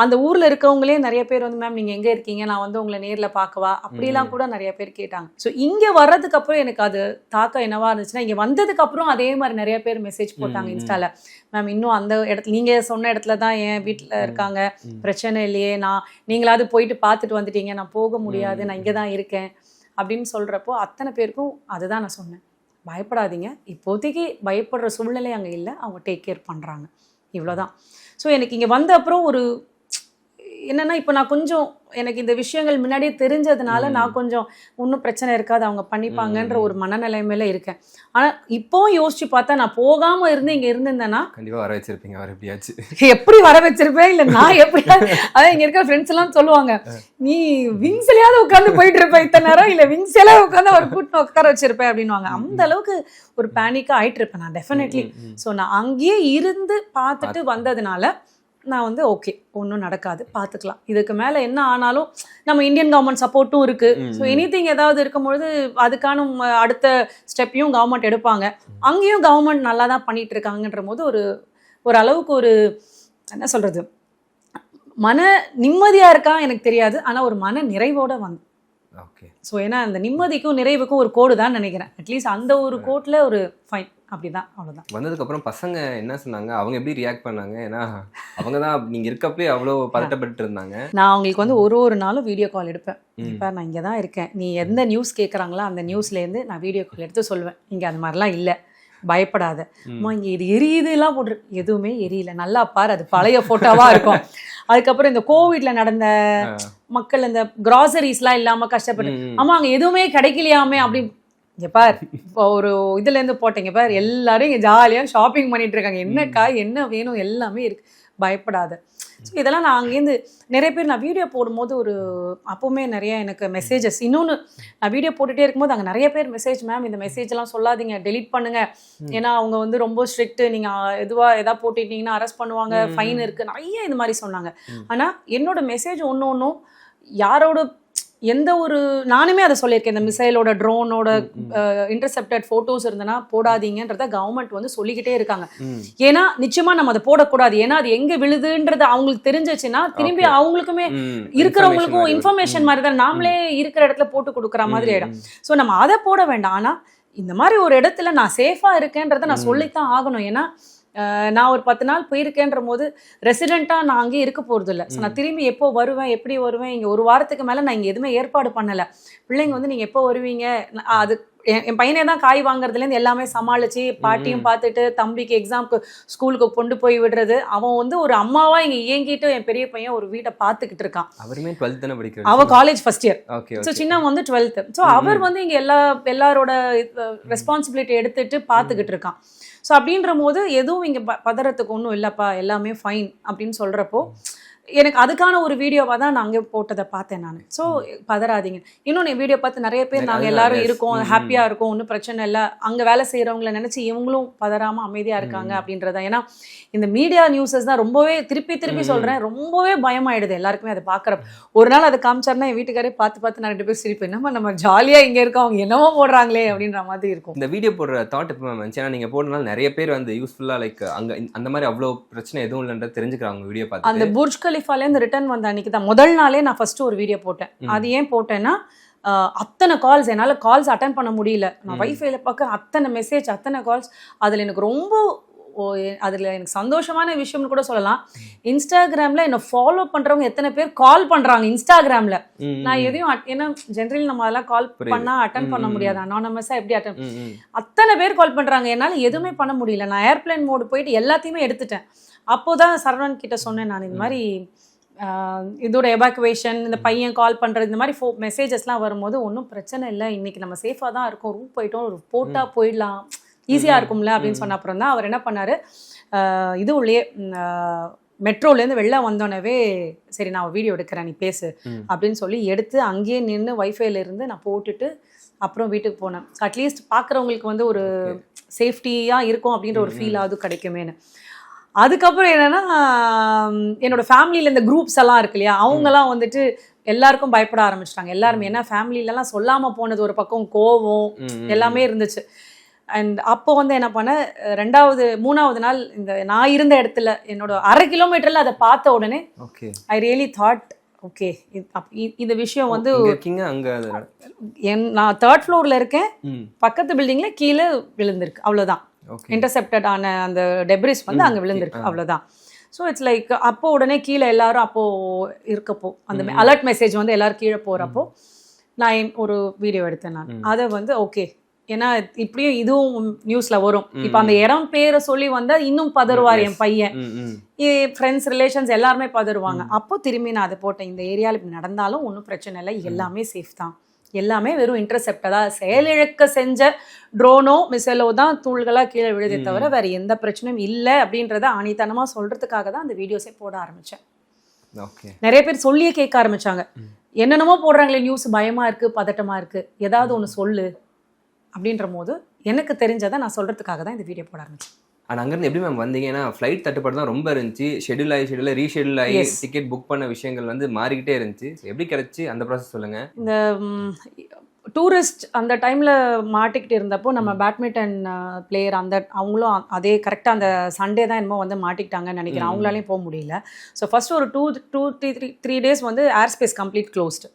அந்த ஊரில் இருக்கவங்களே நிறைய பேர் வந்து மேம் நீங்கள் எங்கே இருக்கீங்க, நான் வந்து உங்களை நேரில் பார்க்கவா, அப்படிலாம் கூட நிறைய பேர் கேட்டாங்க. ஸோ இங்கே வர்றதுக்கு அப்புறம் எனக்கு அது தாக்கம் என்னவா இருந்துச்சுன்னா, இங்கே வந்ததுக்கு அப்புறம் அதே மாதிரி நிறைய பேர் மெசேஜ் போட்டாங்க இன்ஸ்டால, மேம் இன்னும் அந்த இடத்துல நீங்கள் சொன்ன இடத்துல தான் என் வீட்டில் இருக்காங்க, பிரச்சனை இல்லையே, நீங்களாவது போயிட்டு பார்த்துட்டு வந்துட்டீங்க, நான் போக முடியாது, நான் இங்கே தான் இருக்கேன் அப்படின்னு சொல்கிறப்போ அத்தனை பேருக்கும் அதுதான் நான் சொன்னேன், பயப்படாதீங்க, இப்போதைக்கு பயப்படுற சூழ்நிலை அங்கே இல்லை, அவங்க டேக் கேர் பண்ணுறாங்க, இவ்வளோதான். ஸோ எனக்கு இங்கே வந்த அப்புறம் ஒரு என்னன்னா, இப்போ நான் கொஞ்சம் எனக்கு இந்த விஷயங்கள் முன்னாடியே தெரிஞ்சதுனால நான் கொஞ்சம் ஒன்றும் பிரச்சனை இருக்காது, அவங்க பண்ணிப்பாங்கன்ற ஒரு மனநிலைமையில இருக்கேன். ஆனால் இப்போவும் யோசிச்சு பார்த்தா நான் போகாமல் இருந்து இங்கே இருந்திருந்தேன்னா கண்டிப்பாக வர வச்சிருப்பீங்க, வர எப்படியாச்சு எப்படி வர வச்சிருப்பேன், இல்லை நான் எப்படி, அதான் இங்கே இருக்கிற ஃப்ரெண்ட்ஸ் எல்லாம் சொல்லுவாங்க, நீ விங்ஸ்லையாவது உட்காந்து போயிட்டு இருப்பேன் இத்தனை நேரம், இல்லை விங்ஸ்லாம் உட்காந்து ஒரு கூட்டம் உட்கார வச்சிருப்பேன் அப்படின்வாங்க. அந்த அளவுக்கு ஒரு பேனிக்காக ஆயிட்டு இருப்பேன் நான் டெஃபினெட்லி. ஸோ நான் அங்கேயே இருந்து பார்த்துட்டு வந்ததுனால நான் வந்து ஓகே ஒன்றும் நடக்காது, பார்த்துக்கலாம், இதுக்கு மேலே என்ன ஆனாலும் நம்ம இந்தியன் கவர்மெண்ட் சப்போர்ட்டும் இருக்குது. ஸோ எனிதிங் ஏதாவது இருக்கும்பொழுது அதுக்கான அடுத்த ஸ்டெப்பையும் கவர்மெண்ட் எடுப்பாங்க. அங்கேயும் கவர்மெண்ட் நல்லா தான் பண்ணிட்டு இருக்காங்கன்ற போது ஒரு அளவுக்கு ஒரு என்ன சொல்கிறது, மன நிம்மதியாக இருக்கா எனக்கு தெரியாது, ஆனால் ஒரு மன நிறைவோட வந்து ஓகே. ஸோ ஏன்னா அந்த நிம்மதிக்கும் நிறைவுக்கும் ஒரு கோடு தான் நினைக்கிறேன், அட்லீஸ்ட் அந்த ஒரு கோட்டில் ஒரு ஃபைன் அப்படிதான், அவ்வளோதான். வந்ததுக்கப்புறம் பசங்க என்ன சொன்னாங்க, அவங்க எப்படி ரியாக்ட் பண்ணாங்க? ஏன்னா அவங்க தான் நீங்கள் இருக்கப்பே அவ்வளோ பதட்டப்பட்டு இருந்தாங்க. நான் அவங்களுக்கு வந்து ஒரு நாளும் வீடியோ கால் எடுப்பேன், இப்போ நான் இங்கே தான் இருக்கேன், நீ எந்த நியூஸ் கேட்குறாங்களோ அந்த நியூஸ்லேருந்து நான் வீடியோ கால் எடுத்து சொல்லுவேன், இங்கே அந்த மாதிரிலாம் இல்லை, பயப்படாத, அம்மா இங்கே இது எரியுதுலாம் போட்டு, எதுவுமே எரியல, நல்லா பாரு, அது பழைய ஃபோட்டோவாக இருக்கும். அதுக்கப்புறம் இந்த கோவிட்ல நடந்த மக்கள் இந்த கிராசரிஸ்லாம் இல்லாமல் கஷ்டப்பட்டு, ஆமா அங்கே எதுவுமே கிடைக்கலையாமே அப்படி, இங்கே பார் இப்போ ஒரு இதுலேருந்து போட்டீங்க பார், எல்லாரும் இங்கே ஜாலியாக ஷாப்பிங் பண்ணிட்டு இருக்காங்க, என்னக்கா என்ன வேணும் எல்லாமே இருக்கு, பயப்படாத. ஸோ இதெல்லாம் நான் அங்கேருந்து நிறைய பேர் நான் வீடியோ போடும்போது அப்போவுமே நிறைய எனக்கு மெசேஜஸ், இன்னொன்று நான் வீடியோ போட்டுகிட்டே இருக்கும்போது அங்கே நிறைய பேர் மெசேஜ், மேம் இந்த மெசேஜ்லாம் சொல்லாதீங்க, டெலிட் பண்ணுங்க, ஏன்னா அவங்க வந்து ரொம்ப ஸ்ட்ரிக்ட்டு, நீங்கள் எதாவது போட்டுட்டீங்கன்னா அரெஸ்ட் பண்ணுவாங்க, ஃபைன் இருக்குது, நிறைய இது மாதிரி சொன்னாங்க. ஆனால் என்னோட மெசேஜ் ஒன்றும் யாரோட எந்த ஒரு, நானுமே அதை சொல்லியிருக்கேன், இந்த மிசைலோட ட்ரோனோட இன்டர்செப்டட் ஃபோட்டோஸ் இருந்தனா போடாதீங்கன்றத கவர்மெண்ட் வந்து சொல்லிக்கிட்டே இருக்காங்க. ஏன்னா நிச்சயமா நம்ம அதை போடக்கூடாது, ஏன்னா அது எங்க விழுதுன்றது அவங்களுக்கு தெரிஞ்சிச்சுன்னா திரும்பி அவங்களுக்குமே இருக்கிறவங்களுக்கும் இன்ஃபர்மேஷன் மாதிரி தான், நாமளே இருக்கிற இடத்துல போட்டு கொடுக்குற மாதிரி ஆயிடும். ஸோ நம்ம அதை போட வேண்டாம். ஆனால் இந்த மாதிரி ஒரு இடத்துல நான் சேஃபா இருக்கேன்றதை நான் சொல்லித்தான் ஆகணும். ஏன்னா நான் ஒரு 10 நாள் போயிருக்கேன்ற போது ரெசிடெண்ட்டாக நான் அங்கேயே இருக்க போகிறது இல்லை. ஸோ நான் திரும்பி எப்போ வருவேன், எப்படி வருவேன், இங்கே ஒரு வாரத்துக்கு மேலே நான் இங்கே எதுவுமே ஏற்பாடு பண்ணலை. பிள்ளைங்க வந்து நீங்கள் எப்போ வருவீங்க, அது என் பையனே தான் காய் வாங்குறதுலேருந்து எல்லாமே சமாளித்து பாட்டியும் பார்த்துட்டு தம்பிக்கு எக்ஸாமுக்கு ஸ்கூலுக்கு கொண்டு போய் விடுறது, அவன் வந்து ஒரு அம்மாவாக இங்கே இயங்கிட்டு என் பெரிய பையன் ஒரு வீட்டை பார்த்துக்கிட்டு இருக்கான். அவருமே 12th தானே படிக்கிறார், அவன் காலேஜ் ஃபர்ஸ்ட் இயர். ஸோ சின்னவன் வந்து 12th. ஸோ அவர் வந்து இங்கே எல்லாரோட ரெஸ்பான்சிபிலிட்டி எடுத்துட்டு பார்த்துக்கிட்டு இருக்கான். ஸோ அப்படின்ற போது எதுவும் இங்கே பதறத்துக்கு ஒன்றும் இல்லைப்பா, எல்லாமே ஃபைன் அப்படின்னு சொல்கிறப்போ எனக்கு அதுக்கான ஒரு வீடியோவாக தான் நான் அங்கே போட்டதை பார்த்தேன் நான். ஸோ பதறாதீங்க. இன்னொன்று வீடியோ பார்த்து நிறைய பேர் நாங்கள் எல்லாரும் இருக்கோம், ஹாப்பியாக இருக்கோம், ஒன்றும் பிரச்சனை இல்லை, அங்கே வேலை செய்கிறவங்கள நினச்சி இவங்களும் பதறாமல் அமைதியாக இருக்காங்க அப்படின்றத. ஏன்னா இந்த மீடியா நியூஸஸ் தான் ரொம்பவே திருப்பி சொல்கிறேன், ரொம்பவே பயமாயிடுது எல்லாருக்குமே அதை பார்க்குறப்ப. ஒரு நாள் அதை காமிச்சாருன்னா என் வீட்டுக்காரே பார்த்து நான் 2 பேர் சிரிப்பேன், என்னமா நம்ம ஜாலியாக இங்கே இருக்கோம், அவங்க என்னமோ போடுறாங்களே அப்படின்ற மாதிரி இருக்கும். இந்த வீடியோ போடுற தாட் இப்போ வந்துச்சு, ஏன்னா நீங்கள் போடுறதுனால நிறைய பேர் வந்து யூஸ்ஃபுல்லாக லைக் அங்கே அந்த மாதிரி அவ்வளோ பிரச்சனை எதுவும் இல்லைன்றது தெரிஞ்சுக்கிறாங்க வீடியோ பார்த்து. அந்த புர்ஜ் கலிஃபாலேருந்து ரிட்டர்ன் வந்த அன்னைக்கு தான் முதல் நாளே நான் ஃபர்ஸ்ட் ஒரு வீடியோ போட்டேன். அது ஏன் போட்டேன்னா, அத்தனை கால்ஸ் என்னால் கால்ஸ் அட்டன் பண்ண முடியல, நான் வைஃபைல பார்க்க அத்தனை மெசேஜ், அத்தனை கால்ஸ். அதில் எனக்கு ரொம்ப அதில் எனக்கு சந்தோஷமான விஷயம்னு கூட சொல்லலாம், இன்ஸ்டாகிராமில் என்னை ஃபாலோ பண்ணுறவங்க எத்தனை பேர் கால் பண்ணுறாங்க இன்ஸ்டாகிராமில். நான் எதையும் ஏன்னா ஜென்ரலி நம்ம அதெல்லாம் கால் பண்ணால் அட்டன் பண்ண முடியாது, அனானமஸாக எப்படி அட்டன், அத்தனை பேர் கால் பண்ணுறாங்க, என்னால் எதுவுமே பண்ண முடியல. நான் ஏர்பிளைன் மோடு போயிட்டு எல்லாத்தையுமே எடுத்துட்டேன். அப்போதான் சரவணன் கிட்ட சொன்னேன், நான் இந்த மாதிரி இதோட எவாக்குவேஷன், இந்த பையன் கால் பண்ணுறது, இந்த மாதிரி மெசேஜஸ்லாம் வரும்போது ஒன்றும் பிரச்சனை இல்லை, இன்றைக்கி நம்ம சேஃபாக தான் இருக்கோம், ரூம் போயிட்டோம், ஒரு போட்டால் போயிடலாம், ஈஸியாக இருக்கும்ல அப்படின்னு சொன்ன அப்புறம் தான் அவர் என்ன பண்ணார், இது உள்ளே மெட்ரோலேருந்து வெளில வந்தோடனே சரி நான் வீடியோ எடுக்கிறேன் நீ பேசு அப்படின்னு சொல்லி எடுத்து அங்கேயே நின்று வைஃபைல இருந்து நான் போட்டுட்டு அப்புறம் வீட்டுக்கு போனேன். அட்லீஸ்ட் பார்க்குறவங்களுக்கு வந்து ஒரு சேஃப்டியாக இருக்கும் அப்படின்ற ஒரு ஃபீலாவது கிடைக்குமேனு. அதுக்கப்புறம் என்னன்னா என்னோட ஃபேமிலியில் இந்த குரூப்ஸ் எல்லாம் இருக்கு இல்லையா, அவங்கெல்லாம் வந்துட்டு எல்லாருக்கும் பயப்பட ஆரம்பிச்சிட்டாங்க எல்லாருமே. ஏன்னா ஃபேமிலிலலாம் சொல்லாமல் போனது ஒரு பக்கம், கோவம் எல்லாமே இருந்துச்சு. அண்ட் அப்போ வந்து என்ன பண்ணேன், 3வது நாள் இந்த நான் இருந்த இடத்துல என்னோட 1/2 கிலோமீட்டரில் அதை பார்த்த உடனே ஐ ரியலி தாட் ஓகே இந்த விஷயம் வந்து நான் 3rd ஃப்ளோரில் இருக்கேன், பக்கத்து பில்டிங்கில் கீழே விழுந்திருக்கு, அவ்வளோதான். இன்டர்செப்டட் ஆன அந்த டெப்ரிஸ் வந்து அங்கே விழுந்திருக்கு, அவ்வளோதான். ஸோ இட்ஸ் லைக் அப்போ உடனே கீழே எல்லாரும் அப்போது இருக்கப்போ அந்த அலர்ட் மெசேஜ் வந்து எல்லாரும் கீழே போகிறப்போ நான் ஒரு வீடியோ எடுத்தேன். நான் அதை வந்து ஓகே, ஏன்னா இப்படியும் இதுவும் நியூஸில் வரும். இப்போ அந்த இடம் பேரை சொல்லி வந்தால் இன்னும் பதறுவார் என் பையன், ஃப்ரெண்ட்ஸ் ரிலேஷன்ஸ் எல்லாருமே பதறுவாங்க. அப்போ திரும்பி நான் அதை போட்டேன், இந்த ஏரியாவில் இப்படி நடந்தாலும் ஒன்றும் பிரச்சனை இல்லை, எல்லாமே சேஃப் தான், எல்லாமே வெறும் இன்டர்செப்டதா செயலிழக்க செஞ்ச ட்ரோனோ மிசைலோ தான் தூள்களாக கீழே விழுதே தவிர வேறு எந்த பிரச்சனையும் இல்லை அப்படின்றத ஆணித்தனமாக சொல்கிறதுக்காக தான் அந்த வீடியோஸே போட ஆரம்பித்தேன். நிறைய பேர் சொல்லியே கேட்க ஆரம்பித்தாங்க, என்னென்னமோ போடுறாங்களே நியூஸ், பயமாக இருக்குது, பதட்டமாக இருக்குது, ஏதாவது ஒன்று சொல்லு அப்படின்ற போது எனக்கு தெரிஞ்சதை நான் சொல்கிறதுக்காக தான் இந்த வீடியோ போட ஆரம்பித்தேன். ஆனால் அங்கேருந்து எப்படி மேம் வந்தீங்க? ஏன்னா ஃப்ளைட் தட்டுப்பாடு தான் ரொம்ப இருந்துச்சு, ஷெடியூல் ஆகி ரீஷெடியூல் ஆகி டிக்கெட் புக் பண்ண விஷயங்கள் வந்து மாறிக்கிட்டே இருந்துச்சு. எப்படி கிடச்சி அந்த ப்ராசஸ் சொல்லுங்கள். இந்த டூரிஸ்ட் அந்த டைமில் மாட்டிக்கிட்டு இருந்தப்போ நம்ம பேட்மிண்டன் பிளேயர் அவங்களும் அதே கரெக்டாக அந்த சண்டே தான் என்னமோ வந்து மாட்டிக்கிட்டாங்கன்னு நினைக்கிறேன், அவங்களாலையும் போக முடியல. ஸோ ஃபர்ஸ்ட் ஒரு 2-3 days வந்து ஏர் ஸ்பேஸ் கம்ப்ளீட் க்ளோஸ்டு.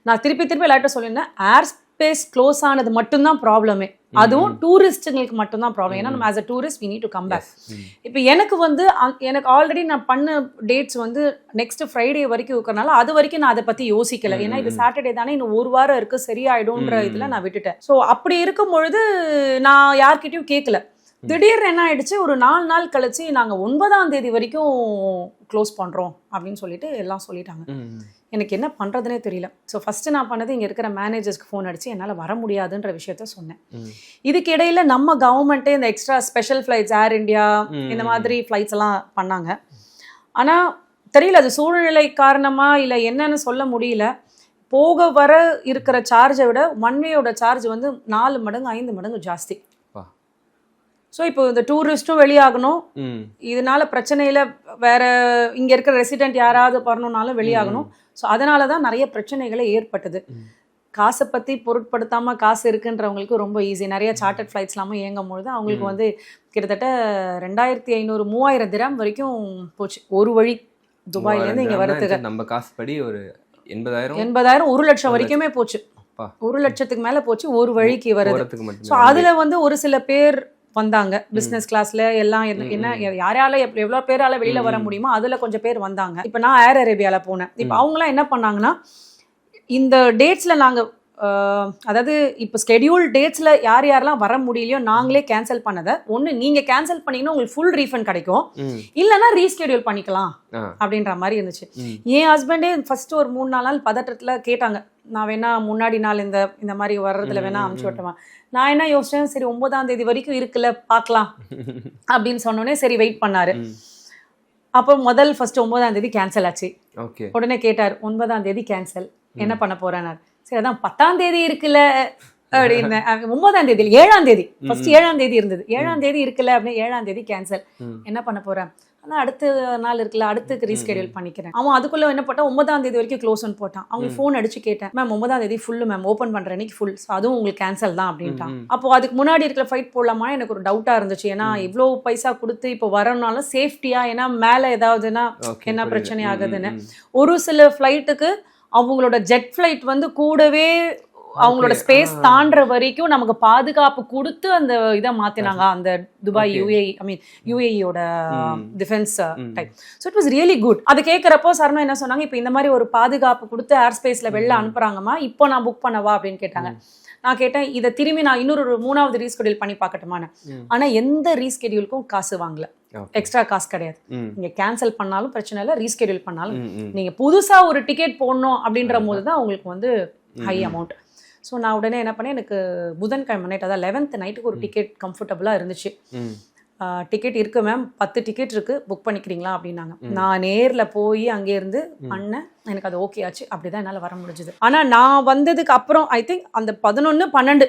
நான் திருப்பி எல்லார்ட்ட சொல்லியிருந்தேன், ஏர் ஸ்பேஸ் க்ளோஸ் ஆனது மட்டும்தான் ப்ராப்ளமே, அதுவும் டூரிஸ்ட்டுங்களுக்கு மட்டும்தான் ப்ராப்ளம். ஏன்னா நம்ம as a tourist we need to come back. இப்போ எனக்கு வந்து எனக்கு ஆல்ரெடி நான் பண்ண டேட்ஸ் வந்து நெக்ஸ்ட் ஃப்ரைடே வரைக்கும் இருக்கிறனால அது வரைக்கும் நான் அதை பற்றி யோசிக்கல. ஏன்னா இது சாட்டர்டே தானே, இன்னும் 1 வாரம் இருக்குது, சரியாயிடும்ன்ற இதில் நான் விட்டுட்டேன். ஸோ அப்படி இருக்கும் பொழுது நான் யார்கிட்டையும் கேட்கல. திடீர்னு என்ன ஆயிடுச்சு, ஒரு 4 நாள் கழிச்சு நாங்கள் 9ஆம் தேதி வரைக்கும் க்ளோஸ் பண்ணுறோம் அப்படின்னு சொல்லிட்டு எல்லாம் சொல்லிட்டாங்க. எனக்கு என்ன பண்ணுறதுனே தெரியல. ஸோ ஃபஸ்ட்டு நான் பண்ணது இங்கே இருக்கிற மேனேஜர்ஸ்க்கு ஃபோன் அடித்து என்னால் வர முடியாதுன்ற விஷயத்த சொன்னேன். இதுக்கு இடையில் நம்ம கவர்மெண்ட்டே இந்த எக்ஸ்ட்ரா ஸ்பெஷல் ஃப்ளைட்ஸ், ஏர் இண்டியா இந்த மாதிரி ஃப்ளைட்ஸ் எல்லாம் பண்ணாங்க. ஆனால் தெரியல, அது சூழ்நிலை காரணமாக இல்லை என்னன்னு சொல்ல முடியல. போக வர இருக்கிற சார்ஜை விட ஒன்வேயோட சார்ஜ் வந்து 4 மடங்கு 5 மடங்கு ஜாஸ்தி. ஸோ இப்போ இந்த டூரிஸ்ட்டும் வெளியாகணும், இதனால பிரச்சனையில் வேற இங்கே இருக்கிற ரெசிடென்ட் யாராவது வரணுன்னாலும் வெளியாகணும். ஸோ அதனால தான் நிறைய பிரச்சனைகளே ஏற்பட்டது. காசை பற்றி பொருட்படுத்தாமல் காசு இருக்குன்றவங்களுக்கு ரொம்ப ஈஸி. நிறைய சார்ட்டர்ட் ஃப்ளைட்ஸ்லாமும் இயங்கும் பொழுது அவங்களுக்கு வந்து கிட்டத்தட்ட 2500-3000 திராம் வரைக்கும் போச்சு ஒரு வழி துபாயிலேருந்து இங்கே வரதுக்கு. நம்ம காசு படி ஒரு 80,000 1 லட்சம் வரைக்குமே போச்சு. 1 லட்சத்துக்கு மேலே போச்சு ஒரு வழிக்கு வருது. ஸோ அதில் வந்து ஒரு சில பேர் வந்தாங்க பிஸ்னஸ் கிளாஸ்ல எல்லாம். என்ன யாரால எவ்வளோ பேரால வெளியில வர முடியுமோ அதுல கொஞ்சம் பேர் வந்தாங்க. இப்போ நான் ஏர் அரேபியால போனேன். இப்போ அவங்களாம் என்ன பண்ணாங்கன்னா, இந்த டேட்ஸ்ல நாங்க அதாவது இப்போ ஸ்கெடியூல் டேட்ஸ்ல யாரெல்லாம் வர முடியலையோ நாங்களே கேன்சல் பண்ணதை ஒன்று நீங்க கேன்சல் பண்ணீங்கன்னா உங்களுக்கு ஃபுல் ரீஃபண்ட் கிடைக்கும், இல்லைன்னா ரீஸ்கெடியூல் பண்ணிக்கலாம் அப்படின்ற மாதிரி இருந்துச்சு. என் ஹஸ்பண்டே ஃபர்ஸ்ட் ஒரு 3-4 நாள் பதட்டத்துல கேட்டாங்க, நான் வேணா முன்னாடி நாள் இந்த மாதிரி வர்றதுல வேணா அனுப்பிச்சு விட்டேன். நான் என்ன யோசிச்சேன், சரி 9ஆம் தேதி வரைக்கும் இருக்குல்ல பார்க்கலாம் அப்படின்னு சொன்னோடனே சரி வெயிட் பண்ணாரு. அப்போ ஃபர்ஸ்ட் 9ஆம் தேதி கேன்சல் ஆச்சு. உடனே கேட்டார் 9ஆம் தேதி கேன்சல், என்ன பண்ண போறேன்னாரு. சரி அதான் 10ஆம் தேதி இருக்குல்ல அப்படின்னு. 9ஆம் தேதி 7ஆம் தேதி ஃபர்ஸ்ட் 7ஆம் தேதி இருந்தது, 7ஆம் தேதி இருக்குல்ல அப்படின்னு 7ஆம் தேதி கேன்சல், என்ன பண்ண போறேன். ஆனால் அடுத்த நாள் இருக்குல்ல, அடுத்துக்கு ரீஸ்கெடியூல் பண்ணிக்கிறேன். அவன் அதுக்குள்ள என்ன போட்டான், 9ஆம் தேதி வரைக்கும் க்ளோஸ்ன்னு போட்டான். அவங்களுக்கு ஃபோன் அடிச்சு கேட்டேன், மேம் 9ஆம் தேதி ஃபுல்லு மேம், ஓப்பன் பண்ற அன்னைக்கு ஃபுல், அதுவும் உங்களுக்கு கேன்சல் தான் அப்படின்ட்டான். அப்போ அதுக்கு முன்னாடி இருக்கிற ஃப்ளைட் போடலாமா எனக்கு ஒரு டவுட்டா இருந்துச்சு. ஏன்னா இவ்வளோ பைசா கொடுத்து இப்போ வரணும்னாலும் சேஃப்டியா, ஏன்னா மேலே ஏதாவதுன்னா என்ன பிரச்சனை ஆகுதுன்னு. ஒரு சில ஃப்ளைட்டுக்கு அவங்களோட ஜெட் ஃப்ளைட் வந்து கூடவே அவங்களோட ஸ்பேஸ் தாண்டுற வரைக்கும் நமக்கு பாதுகாப்பு கொடுத்து அந்த இதை மாத்தினாங்க, அந்த துபாய் யுஏஇயோட defence type. So it was really good. அது கேட்குறப்போ சரணா என்ன சொன்னாங்க, இப்போ இந்த மாதிரி ஒரு பாதுகாப்பு கொடுத்து ஏர் ஸ்பேஸ்ல வெளில அனுப்புறாங்கம்மா, இப்போ நான் புக் பண்ணவா அப்படின்னு கேட்டாங்க. நான் கேட்டேன், இதை திரும்பி நான் இன்னொரு 3ஆவது ரீஸ்கெடியூல் பண்ணி பார்க்கட்டுமான்னு. ஆனா எந்த ரீஸ்கெடியூலுக்கும் காசு வாங்கல, எக்ஸ்ட்ரா காசு கிடையாது. நீங்க கேன்சல் பண்ணாலும் பிரச்சனை இல்லை, ரீஸ்கெடியூல் பண்ணாலும் நீங்க புதுசா ஒரு டிக்கெட் போடணும் அப்படின்ற போது தான் உங்களுக்கு வந்து ஹை அமௌண்ட். ஸோ நான் உடனே என்ன பண்ணேன், எனக்கு புதன்கிழமை நைட், அதாவது 11th நைட்டுக்கு ஒரு டிக்கெட் கம்ஃபர்டபுளாக இருந்துச்சு. டிக்கெட் இருக்கு மேம், 10 டிக்கெட் இருக்கு, புக் பண்ணிக்கிறீங்களா அப்படின்னாங்க. நான் நேர்ல போய் அங்கேருந்து பண்ணேன், எனக்கு அது ஓகே ஆச்சு. அப்படிதான் என்னால் வர முடிஞ்சுது. ஆனால் நான் வந்ததுக்கு அப்புறம் ஐ திங்க் அந்த 11, 12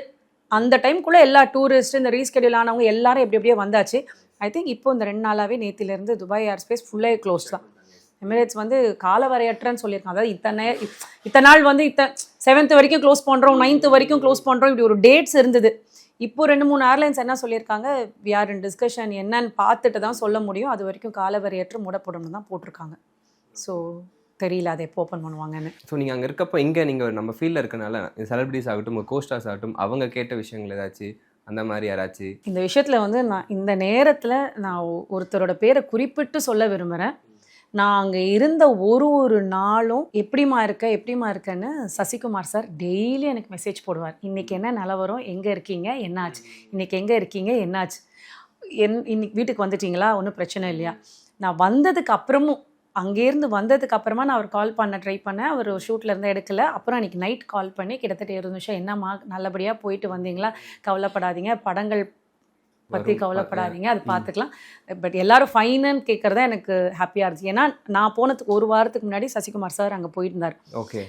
அந்த டைம்குள்ளே எல்லா டூரிஸ்ட் இந்த ரீஸ்கெடியூல் ஆனவங்க எல்லாரும் எப்படியே வந்தாச்சு. ஐ திங்க் இப்போ இந்த 2 நாளாகவே நேற்றிலேருந்து துபாய் ஏர் ஸ்பேஸ் ஃபுல்லாக க்ளோஸ் தான். எமிரேட்ஸ் வந்து காலவரையற்றன்னு சொல்லியிருக்காங்க. அதாவது இத்தனை நாள் வந்து 7th வரைக்கும் க்ளோஸ் பண்ணுறோம், 9th வரைக்கும் க்ளோஸ் பண்ணுறோம், இப்படி ஒரு டேட்ஸ் இருந்தது. இப்போ 2-3 ஏர்லைன்ஸ் என்ன சொல்லியிருக்காங்க, வி ஆர் இன் டிஸ்கஷன், என்னன்னு பார்த்துட்டு தான் சொல்ல முடியும், அது வரைக்கும் காலவரையற்று மூடப்படணும்னு தான் போட்டிருக்காங்க. ஸோ தெரியல அதை எப்போ ஓப்பன் பண்ணுவாங்கன்னு. ஸோ நீங்கள் அங்கே இருக்கப்போ இங்கே நீங்கள் நம்ம ஃபீல்டில் இருக்கனால செலிபிரிட்டிஸ் ஆகட்டும், உங்கள் கோஸ்டார்ஸ் ஆகட்டும், அவங்க கேட்ட விஷயங்கள் ஏதாச்சும் அந்த மாதிரி யாராச்சும் இந்த விஷயத்தில் வந்து நான் இந்த நேரத்தில் நான் ஒருத்தரோட பேரை குறிப்பிட்டு சொல்ல விரும்புகிறேன். நான் அங்கே இருந்த ஒரு நாளும் எப்படிமா இருக்கேன்னு சசிகுமார் சார் டெய்லி எனக்கு மெசேஜ் போடுவார். இன்றைக்கி என்ன நிலவரம், எங்கே இருக்கீங்க, என்னாச்சு, இன்றைக்கி எங்கே இருக்கீங்க, என்னாச்சு, இன்னைக்கு வீட்டுக்கு வந்துட்டீங்களா, ஒன்றும் பிரச்சனை இல்லையா. நான் வந்ததுக்கு அப்புறமும் அங்கேருந்து வந்ததுக்கு அப்புறமா நான் அவர் கால் பண்ண ட்ரை பண்ணேன், அவர் ஷூட்டில் இருந்தால் எடுக்கலை. அப்புறம் அன்றைக்கி நைட் கால் பண்ணி கிட்டத்தட்ட 20 நிமிஷம், என்னம்மா நல்லபடியாக போயிட்டு வந்தீங்களா, கவலைப்படாதீங்க, படங்கள் பற்றி கவலைப்படாதீங்க, அது பார்த்துக்கலாம், பட் எல்லாரும் ஃபைனுன்னு கேட்குறதா எனக்கு ஹாப்பியாக இருந்துச்சு. ஏன்னா நான் போனதுக்கு 1 வாரத்துக்கு முன்னாடி சசிகுமார் சார் அங்கே போயிருந்தார். ஓகே,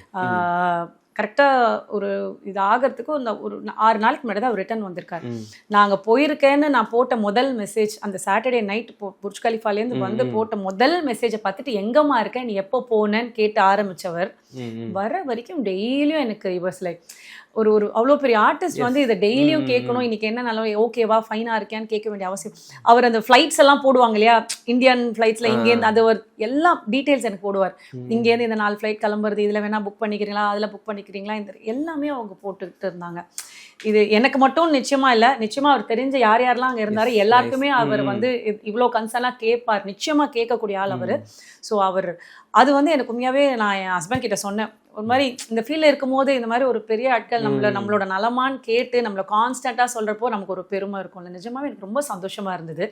கரெக்டாக ஒரு இது ஆகிறதுக்கு ஒரு 6 நாளைக்கு முன்னாடி தான் அவர் ரிட்டர்ன் வந்திருக்காரு. நான் அங்கே போயிருக்கேன்னு நான் போட்ட முதல் மெசேஜ் அந்த சாட்டர்டே நைட் புர்ஜ் கலிஃபாலேருந்து வந்து போட்ட முதல் மெசேஜை பார்த்துட்டு எங்கம்மா இருக்கேன், நீ எப்போ போனேன்னு கேட்டு ஆரம்பித்தவர் வர வரைக்கும் டெய்லியும் எனக்கு இவர்ஸ் லைக் ஒரு அவ்வளோ பெரிய ஆர்டிஸ்ட் வந்து இதை டெய்லியும் கேட்கணும், இன்னைக்கு என்ன நல்லா ஓகேவா ஃபைனாக இருக்கியான்னு கேட்க வேண்டிய அவசியம். அவர் அந்த ஃப்ளைட்ஸ் எல்லாம் போடுவாங்க இல்லையா, இந்தியன் ஃப்ளைட்ஸில் இங்கேருந்து அது ஒரு எல்லா டீட்டெயில்ஸ் எனக்கு போடுவார். இங்கேருந்து இந்த 4 ஃப்ளைட் கிளம்புறது, இதில் வேணால் புக் பண்ணிக்கிறீங்களா, அதில் புக் பண்ணிக்கிறீங்களா, இந்த எல்லாமே அவங்க போட்டுக்கிட்டு இருந்தாங்க. இது எனக்கு மட்டும் நிச்சயமா இல்லை, நிச்சயமா அவர் தெரிஞ்ச யாரெல்லாம் அங்கே இருந்தாரு எல்லாருக்குமே அவர் வந்து இவ்வளோ கன்சர்னாக கேட்பார், நிச்சயமா கேட்கக்கூடிய ஆள் அவர். ஸோ அவர் அது வந்து எனக்கு உண்மையாகவே நான் என் ஹஸ்பண்ட் கிட்ட சொன்னேன், ஒரு மாதிரி இந்த ஃபீல்டில் இருக்கும்போது இந்த மாதிரி ஒரு பெரிய ஆட்கள் நம்மளோட நலமான்னு கேட்டு நம்மளை கான்ஸ்டண்ட்டாக சொல்கிறப்போ நமக்கு ஒரு பெருமை இருக்கும்ல. நிஜமாவே எனக்கு ரொம்ப சந்தோஷமாக இருந்தது.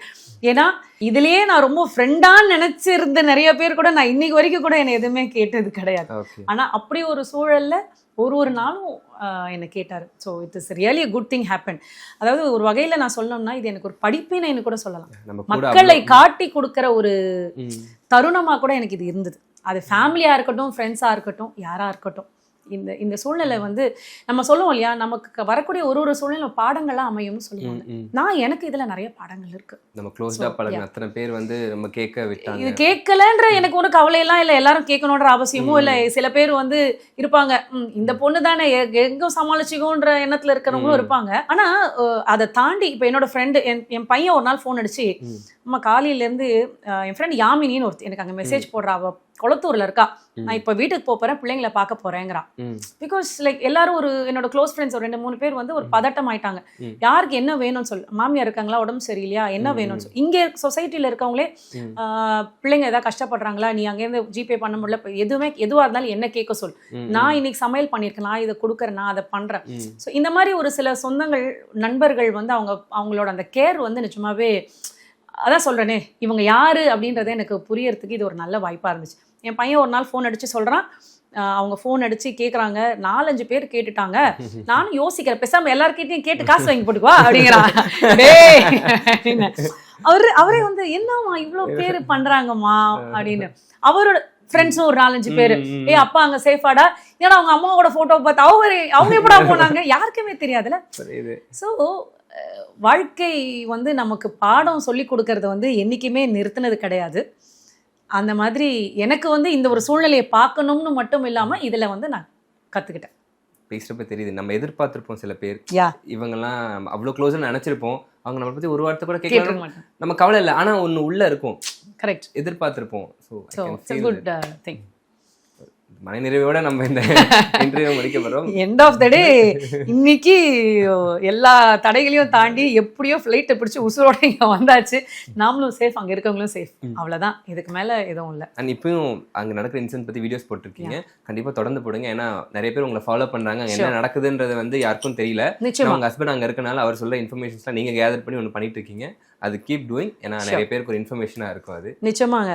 ஏன்னா இதுலேயே நான் ரொம்ப ஃப்ரெண்டான்னு நினச்சிருந்த நிறைய பேர் கூட நான் இன்னைக்கு வரைக்கும் கூட என்னை எதுவுமே கேட்டது கிடையாது. ஆனால் அப்படி ஒரு சூழலில் ஒரு நாளும் என்னை கேட்டார். So it is really good thing happen. அதாவது ஒரு வகையில் நான் சொல்லணும்னா இது எனக்கு ஒரு படிப்பினைன்னு கூட சொல்லலாம். மக்களை காட்டி கொடுக்குற ஒரு தருணமாக கூட எனக்கு இது இருந்தது. அது ஃபேமிலியாக இருக்கட்டும், ஃப்ரெண்ட்ஸாக இருக்கட்டும், யாராக இருக்கட்டும். இந்த சூழ்நிலை வந்து நம்ம சொல்லுவோம் இல்லையா, நமக்கு வரக்கூடிய ஒரு சூழ்நிலை பாடங்கள்லாம் அமையும்னு சொல்லுவாங்க. நான் எனக்கு இதுல நிறைய பாடங்கள் இருக்கு. நம்ம க்ளோஸ்டா பழகுன அத்தனை பேர் வந்து நம்ம கேட்க விட்டாங்க. இது கேட்கலன்ற எனக்கு ஒரு கவலையெல்லாம் இல்லை, எல்லாரும் கேட்கணுன்ற அவசியமும் இல்லை. சில பேர் வந்து இருப்பாங்க, இந்த பொண்ணு தானே எங்க சமாளிச்சுக்கோன்ற எண்ணத்துல இருக்கிறவங்களும் இருப்பாங்க. ஆனா அதை தாண்டி இப்போ என்னோட ஃப்ரெண்டு என் பையன் ஒரு நாள் ஃபோன் அடிச்சு, அம்மா காலையிலேருந்து என் ஃப்ரெண்ட் யாமினின்னு ஒருத்தர் எனக்கு அங்கே மெசேஜ் போடுறா, அவள் கொளத்தூர்ல இருக்கா, நான் இப்போ வீட்டுக்கு போறேன், பிள்ளைங்களை பார்க்க போறேங்கிறான். பிகாஸ் லைக் எல்லாரும் என்னோட க்ளோஸ் ஃப்ரெண்ட்ஸ் ஒரு 2-3 பேர் வந்து ஒரு பதட்டம் ஆயிட்டாங்க. யாருக்கு என்ன வேணும்னு சொல்லு, மாமியார் இருக்காங்களா, உடம்பு சரியில்லையா, என்ன வேணும்னு சொல்லி. இங்கே சொசைட்டில இருக்கவங்களே பிள்ளைங்க ஏதாவது கஷ்டப்படுறாங்களா, நீ அங்கேருந்து ஜிபே பண்ண முடியல, எதுவாக இருந்தாலும் என்ன கேட்க சொல், நான் இன்னைக்கு சமையல் பண்ணியிருக்கேன், நான் இதை கொடுக்குறேன், நான் அதை பண்றேன். ஸோ இந்த மாதிரி ஒரு சில சொந்தங்கள் நண்பர்கள் வந்து அவங்களோட அந்த கேர் வந்து நிஜமாவே, அதான் சொல்றேனே, இவங்க யாரு அப்படின்றத எனக்கு புரியறதுக்கு இது ஒரு நல்ல வாய்ப்பா இருந்துச்சு. என் பையன் ஒரு நாள் ஃபோன் அடிச்சு சொல்றான், அவங்க ஃபோன் அடிச்சு கேட்குறாங்க, 4-5 பேர் கேட்டுட்டாங்க, நானும் யோசிக்கிறேன், பேசாம எல்லாருக்கிட்டையும் கேட்டு காசு வாங்கி போட்டுக்குவா அப்படிங்கிறான். அவரே வந்து என்னம்மா இவ்வளோ பேர் பண்றாங்கம்மா அப்படின்னு. அவரோட ஃப்ரெண்ட்ஸும் ஒரு 4-5 பேர், அப்பா அங்க சேஃபாடா, ஏன்னா அவங்க அம்மாவோட போட்டோ பார்த்து அவங்க எப்படா போனாங்க, யாருக்குமே தெரியாதுல்ல. ஸோ வாழ்க்கை வந்து நமக்கு பாடம் சொல்லி கொடுக்கறது வந்து என்னைக்குமே நிறுத்தினது கிடையாது. அந்த மாதிரி எனக்கு வந்து இந்த ஒரு சூழ்நிலையை பார்க்கணும்னு மட்டும் இல்லாம இதுல வந்து நான் கத்துக்கிட்டேன். பேசுறப்ப தெரியுது, நம்ம எதிர்பார்த்திருப்போம் சில பேர், இவங்கெல்லாம் அவ்வளோ க்ளோஸா நினைச்சிருப்போம், அவங்க நம்மளை பத்தி ஒரு வார்த்தை கூட கேட்க மாட்டோம், நம்ம கவலை இல்லை, ஆனா ஒண்ணு உள்ள இருக்கும், கரெக்ட், எதிர்பார்த்திருப்போம். So good thing. மனநிறைவோட நம்ம இந்த இன்டர்வியூ முடிக்க போறோம். எண்ட் ஆஃப் த டே இன்னைக்கு எல்லா தடைகளையும் தாண்டி எப்படியோ ஃப்ளைட்டை பிடிச்சி உசுரோட இங்கே வந்தாச்சு. நாமளும் சேஃப், அங்கே இருக்கவங்களும் சேஃப், அவ்வளோதான், இதுக்கு மேலே எதுவும் இல்லை. அண்ட் இப்பயும் அங்கே நடக்கிற இன்சிடென்ட் பற்றி வீடியோஸ் போட்டிருக்கீங்க, கண்டிப்பாக தொடர்ந்து போடுங்க. ஏன்னா நிறைய பேர் உங்களை ஃபாலோ பண்ணுறாங்க, அங்கே என்ன நடக்குதுன்றது வந்து யாருக்கும் தெரியல. நிச்சயமா உங்கள் ஹஸ்பண்ட் அங்கே இருக்கனால அவர் சொல்ல இன்ஃபர்மேஷன்ஸ்லாம் நீங்கள் கேதர் பண்ணி ஒன்று பண்ணிட்டு இருக்கீங்க. அது கீப் டூயிங். ஏன்னா நிறைய பேருக்கு ஒரு இன்ஃபர்மேஷனாக இருக்கும் அது. நிச்சயமாங்க.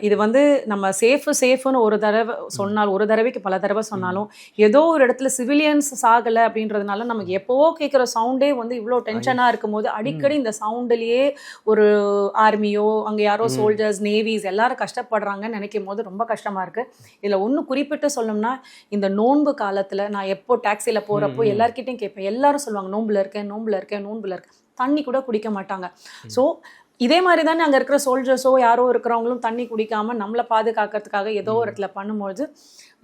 இது வந்து நம்ம சேஃப்னு ஒரு தடவை சொன்னால், ஒரு தடவைக்கு பல தடவை சொன்னாலும், ஏதோ ஒரு இடத்துல சிவிலியன்ஸ் சாகலை அப்படின்றதுனால நமக்கு எப்போவோ கேட்குற சவுண்டே வந்து இவ்வளோ டென்ஷனாக இருக்கும்போது அடிக்கடி இந்த சவுண்டுலேயே ஒரு ஆர்மியோ அங்கே யாரோ சோல்ஜர்ஸ் நேவிஸ் எல்லாரும் கஷ்டப்படுறாங்கன்னு நினைக்கும் போது ரொம்ப கஷ்டமாக இருக்குது. இதில் ஒன்று குறிப்பிட்டு சொல்லணும்னா, இந்த நோன்பு காலத்தில் நான் எப்போ டாக்ஸியில் போகிறப்போ எல்லார்கிட்டையும் கேட்பேன். எல்லாரும் சொல்லுவாங்க நோன்புல இருக்கேன். தண்ணி கூட குடிக்க மாட்டாங்க. ஸோ இதே மாதிரி தானே அங்கே இருக்கிற சோல்ஜர்ஸோ யாரோ இருக்கிறவங்களும் தண்ணி குடிக்காமல் நம்மளை பாதுகாக்கிறதுக்காக ஏதோ ஒரு இடத்துல பண்ணும்போது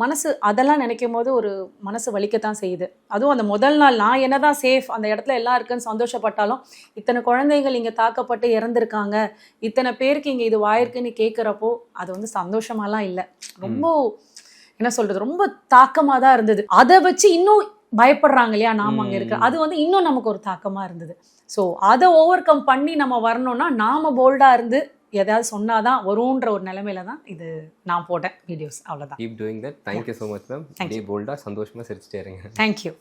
மனசு அதெல்லாம் நினைக்கும் போது ஒரு மனசு வலிக்கத்தான் செய்யுது. அதுவும் அந்த முதல் நாள் நான் என்னதான் சேஃப் அந்த இடத்துல எல்லாம் இருக்குன்னு சந்தோஷப்பட்டாலும், இத்தனை குழந்தைகள் இங்கே தாக்கப்பட்டு இறந்துருக்காங்க, இத்தனை பேருக்கு இங்கே இது வாயிருக்குன்னு கேட்குறப்போ அது வந்து சந்தோஷமாலாம் இல்லை. ரொம்ப என்ன சொல்றது, ரொம்ப தாக்கமாக தான் இருந்தது. அதை வச்சு இன்னும் பயப்படுறாங்க இல்லையா நாம அங்கே இருக்க, அது வந்து இன்னும் நமக்கு ஒரு தாக்கமாக இருந்தது. ஸோ அதை ஓவர் கம் பண்ணி நம்ம வரணும்னா நாம போல்டாக இருந்து எதாவது சொன்னாதான் வரும்ன்ற ஒரு நிலைமையில தான் இது நான் போட்டேன் வீடியோஸ். அவ்வளோதான். Keep doing that. Thank you so much ma'am. அப்படியே போல்டாக சந்தோஷமாக சிரிச்சிட்டே இருங்க. தேங்க்யூ.